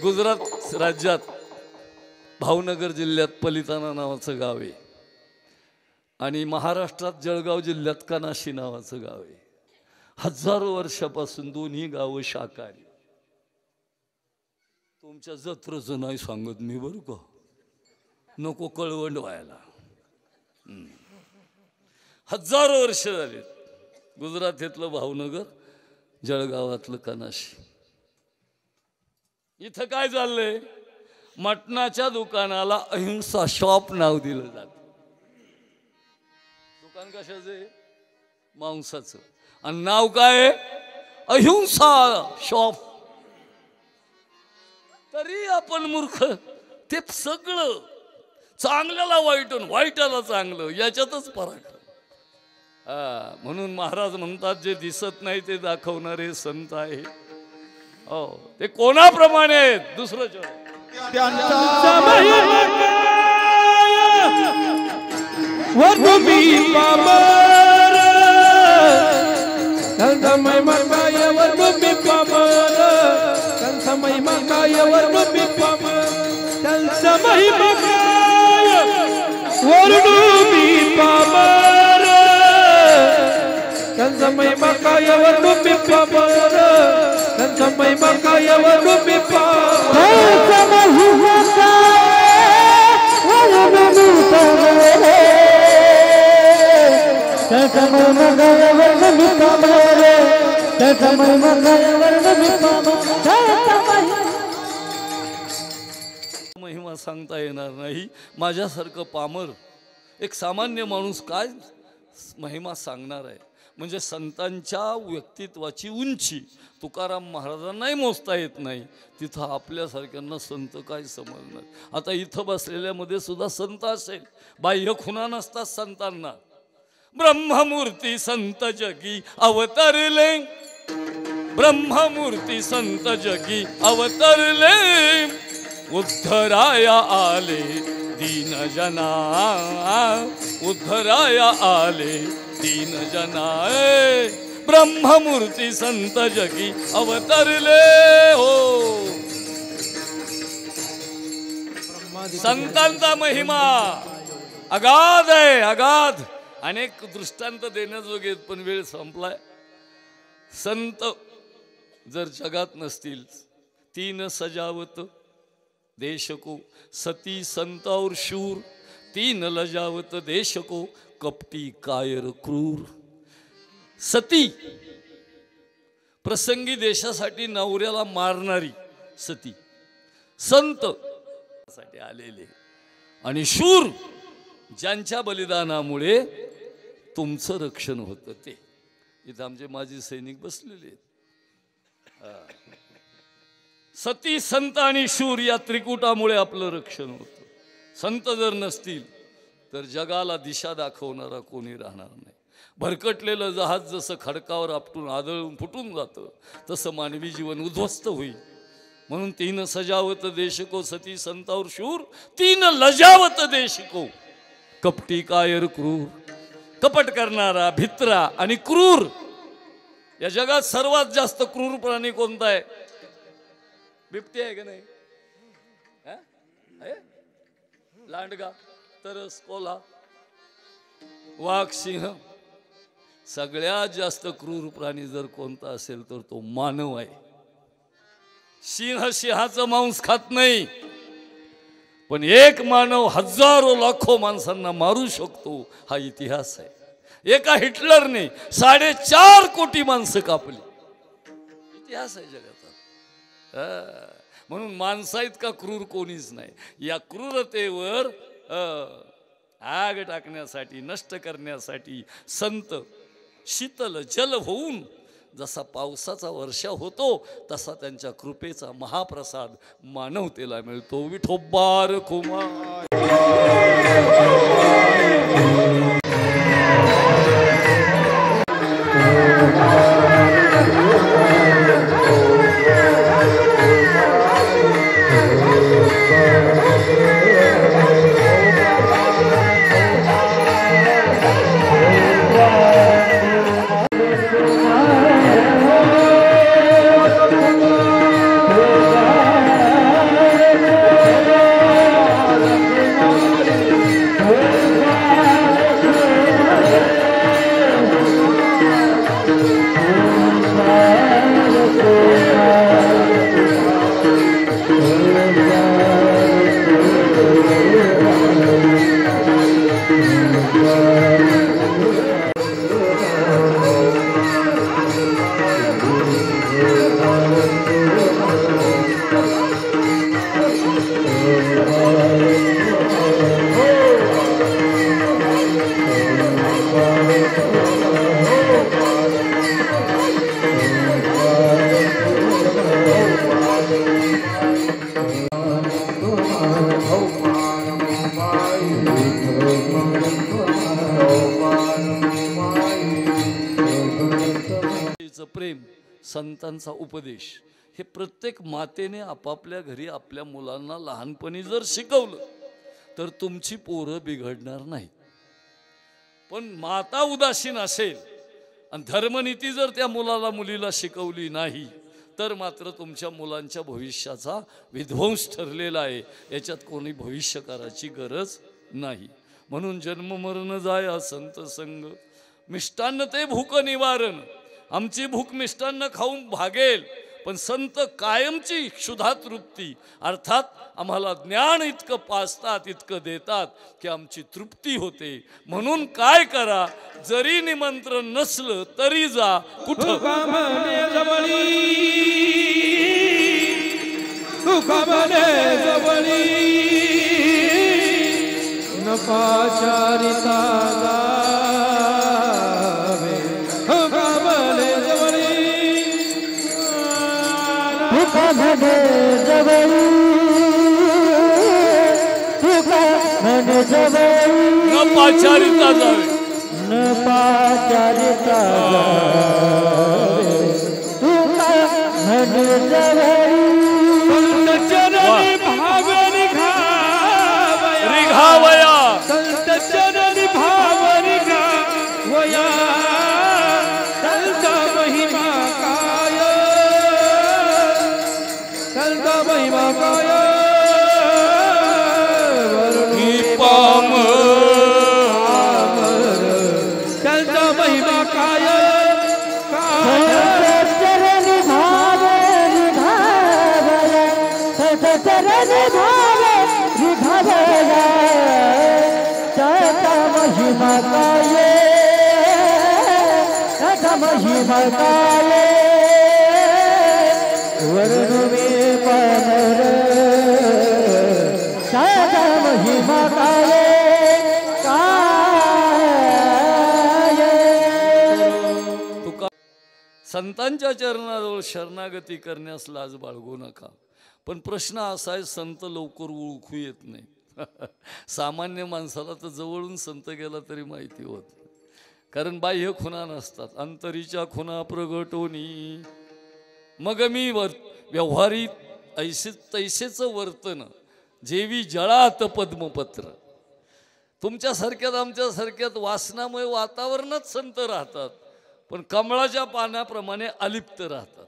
S2: गुजरात राज्यात भावनगर जिल्ह्यात पलिताना नावाचं गाव आहे आणि महाराष्ट्रात जळगाव जिल्ह्यात कनाशी नावाचं गाव आहे. हजारो वर्षापासून दोन्ही गावं शाकाहारी. तुमच्या जत्रचं नाही सांगत मी बरं का, नको कळवंड व्हायला. हजारो वर्ष झाले. गुजरातेतलं भावनगर, जळगावातलं कनाशी. इथं काय चाललंय? मटणाच्या दुकानाला अहिंसा शॉप नाव दिलं जातं. दुकान कशाचं? मांसाचं. आणि नाव काय? अहिंसा शॉप. तरी आपण मूर्ख. ते सगळं चांगल्याला वाईट, वाईटाला चांगलं, याच्यातच फरक. म्हणून महाराज म्हणतात, जे दिसत नाही ते दाखवणारे संत आहे. हो, ते कोणाप्रमाणे आहेत? दुसरं महिमा सांगता येणार नाही. माझ्यासारखं पामर एक सामान्य माणूस काय महिमा सांगणार आहे? म्हणजे संतांच्या व्यक्तित्वाची उंची तुकाराम महाराजांनाही मोजता येत नाही. तिथं आपल्यासारख्यांना संत काय समजणार? आता इथं बसलेल्यामध्ये सुद्धा संत असेल. बाह्य खुणा नसतात संतांना. ब्रह्ममूर्ती संत जगी अवतरले, ब्रह्ममूर्ती संत जगी अवतरले, उद्धराया आले दीन जना, उद्धराया आले दीन जना. ब्रह्ममूर्ती संत जगी अवतरले. हो, संतांचा महिमा अगाध आहे, अगाध. अनेक दृष्टांत देण्याजोगे, पण वेळ संपलाय. संत जर जगात नसतील, तीन सजावत देश को, सती संत और शूर, तीन लजावत देश को, कपटी कायर क्रूर. सती प्रसंगी देशासाठी नवऱ्याला मारणारी सती, संत साठी आलेले, आणि शूर ज्यांच्या बलिदानामुळे तुमचं रक्षण होतं. ते इथं आमचे माजी सैनिक बसलेले आहेत. सती संत आणि शूर या त्रिकुटामुळे आपलं रक्षण होतं. संत जर नसतील तर जगाला दिशा दाखवणारा कोणी राहणार नाही. भरकटलेलं जहाज जसं खडकावर आपटून आदळून फुटून जातं, तसं मानवी जीवन उद्ध्वस्त होईल. म्हणून तीन सजावत देश को, सती संत और शूर, तीन लजावत देश को, कपटी कायर क्रूर. कपट करणारा, भित्रा आणि क्रूर. या जगात सर्वात जास्त क्रूर प्राणी कोणता आहे? बिबटी आहे का नाही? लांडगा, तरस, कोल्हा, वाघ, सिंह. सगळ्यात जास्त क्रूर प्राणी जर कोणता असेल तर तो मानव आहे. सिंह सिंहाचं मांस खात नाही, पण एक मानव हजारो लाखो माणसांना मारू शकतो हा इतिहास आहे. एका हिटलरने 4.5 कोटी माणसं कापली. इतिहास आहे जगाचा. म्हणून माणसा इतका क्रूर कोणीच नाही. या क्रूरतेवर आग टाकण्यासाठी, नष्ट करण्यासाठी संत शीतल जल होऊन जसा पावसाचा वर्षा होतो तसा त्यांच्या कृपेचा महाप्रसाद मानवतेला मिळतो. विठोबार कुमार. प्रेम, संतांचा उपदेश हे प्रत्येक मातेने आपापल्या घरी आपल्या मुलांना लहानपणी जर शिकवलं तर तुमची पोरं बिघडणार नाहीत. पण माता उदासीन असेल आणि धर्मनीती जर त्या मुलाला मुलीला शिकवली नाही तर मात्र तुमच्या मुलांच्या भविष्याचा विध्वंस ठरलेला आहे. याच्यात कोणी भविष्यकाराची गरज नाही. म्हणून जन्म मरण जाया संत संग, मिष्टान्न ते भूक निवारण. आमची भूक मिष्टान्न खाऊन भागेल, पण संत कायमची क्षुधा तृप्ती, अर्थात आम्हाला ज्ञान इतकं पाजतात, इतकं देतात की आमची तृप्ती होते. म्हणून काय करा, जरी निमंत्रण नसलं तरी जा. कुठं
S3: नपाचारिता
S2: न पाचारिता जावे,
S3: न पाचारिता
S2: रिघावया,
S3: संत चरण भाव रिघावया, संत महिमा काय, संत महिमा काय,
S2: पाम
S3: संत महिमा काय,
S4: चरण भाव रिघावया, संत चरण भाव रिघावया, संत महिमा काय, संत महिमा काय, वर्ण में पामर, संत महिमा काय,
S2: संतांच्या चरणाजवळ शरणागती करण्यास लाज बाळगू नका. पण प्रश्न असा आहे, संत लवकर ओळखू येत नाही. सामान्य माणसाला तर जवळून संत गेला तरी माहिती होत, कारण बाह्य खुणा नसतात, अंतरीच्या खुणा प्रगटोनी. मग मी व्यवहारीत तैसेचं वर्तन, जेवी जळात पद्मपत्र. तुमच्यासारख्यात आमच्यासारख्यात वासनामय वातावरणात संत राहतात, पण कमळाच्या पानाप्रमाणे अलिप्त राहतात.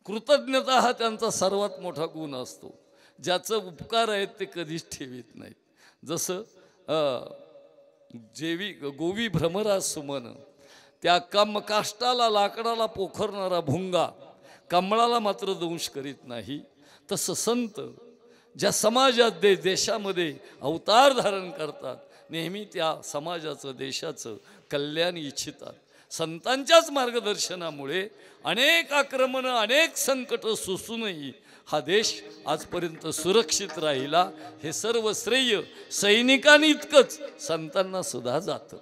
S2: कृतज्ञता हा त्यांचा सर्वात मोठा गुण असतो. ज्याचं उपकार आहेत ते कधीच ठेवीत नाहीत. जसं गोवी भ्रमरा सुमन, त्या काष्टाला लाकडाला पोखरणारा भुंगा कमळाला मात्र दंश करीत नाही, तसं संत ज्या समाजात देशामध्ये अवतार धारण करतात, नेहमी त्या समाजाचं देशाचं कल्याण इच्छितात. संतांच्याच मार्गदर्शनामुळे अनेक आक्रमणं अनेक संकट सोसूनही हा देश आजपर्यंत सुरक्षित राहिला. हे सर्व श्रेय सैनिकांनी इतकंच संतांना सुद्धा जातं.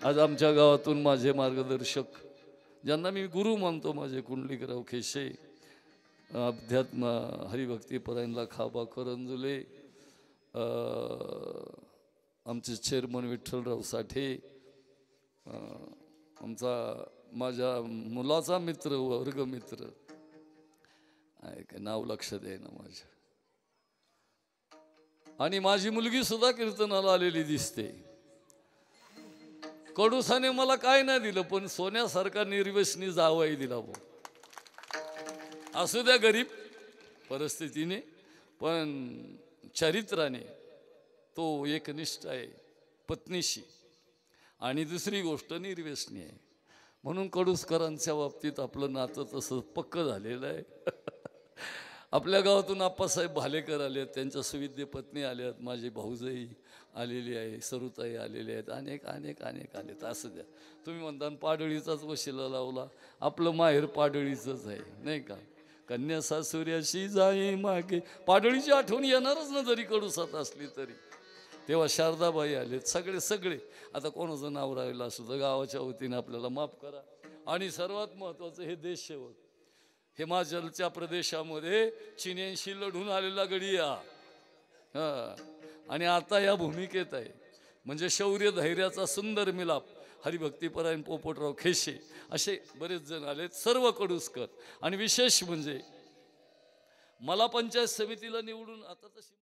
S2: आज आमच्या गावातून माझे मार्गदर्शक, ज्यांना मी गुरु मानतो, माझे कुंडलिकराव खेशे, अध्यात्म हरिभक्तीपरायणला खाबा करंजुले, आमचे चेअरमन विठ्ठलराव साठे, आमचा माझ्या मुलाचा मित्र, वर्गमित्र, काय नाव लक्षात आहे ना माझ्या, आणि माझी मुलगी सुद्धा कीर्तनाला आलेली दिसते. कडुसाने मला काय नाही दिलं, पण सोन्यासारखा निर्व्यसनी जावाई दिला. असू द्या गरीब परिस्थितीने, पण चरित्राने तो एकनिष्ठ आहे पत्नीशी, आणि दुसरी गोष्ट निर्व्यसनी आहे. म्हणून कडुसकरांच्या बाबतीत आपलं नातं तसं पक्क झालेलं आहे. आपल्या गावातून आप्पासाहेब भालेकर आले आहेत, त्यांच्या सुविद्य पत्नी आल्यात, माझी भाऊजाई आलेली आहे, सरुताई आलेली आहेत, अनेक अनेक अनेक आलेत. असं द्या. तुम्ही म्हणता पाडळीचाच वशिला लावला, आपलं माहेर पाडळीचंच आहे नाही का. कन्या सासुऱ्याशी जाई मागे, पाडळीची आठवण येणारच ना जरी कडुसात असली तरी. तेव्हा शारदाबाई आलेत, सगळे. आता कोणाचं नाव राहिलं असं तर गावाच्या वतीने आपल्याला माफ करा. आणि सर्वात महत्त्वाचं हे देशसेवक, हिमाचलच्या प्रदेशामध्ये चीन्यांशी लढून आलेला गडिया, आणि आता या भूमिकेत आहे. म्हणजे शौर्य धैर्याचा सुंदर मिलाप. हरिभक्तीपरायण पोपटराव खेशे, असे बरेच जण आलेत, सर्व कडुसकर. आणि विशेष म्हणजे मला पंचायत समितीला निवडून आता तशी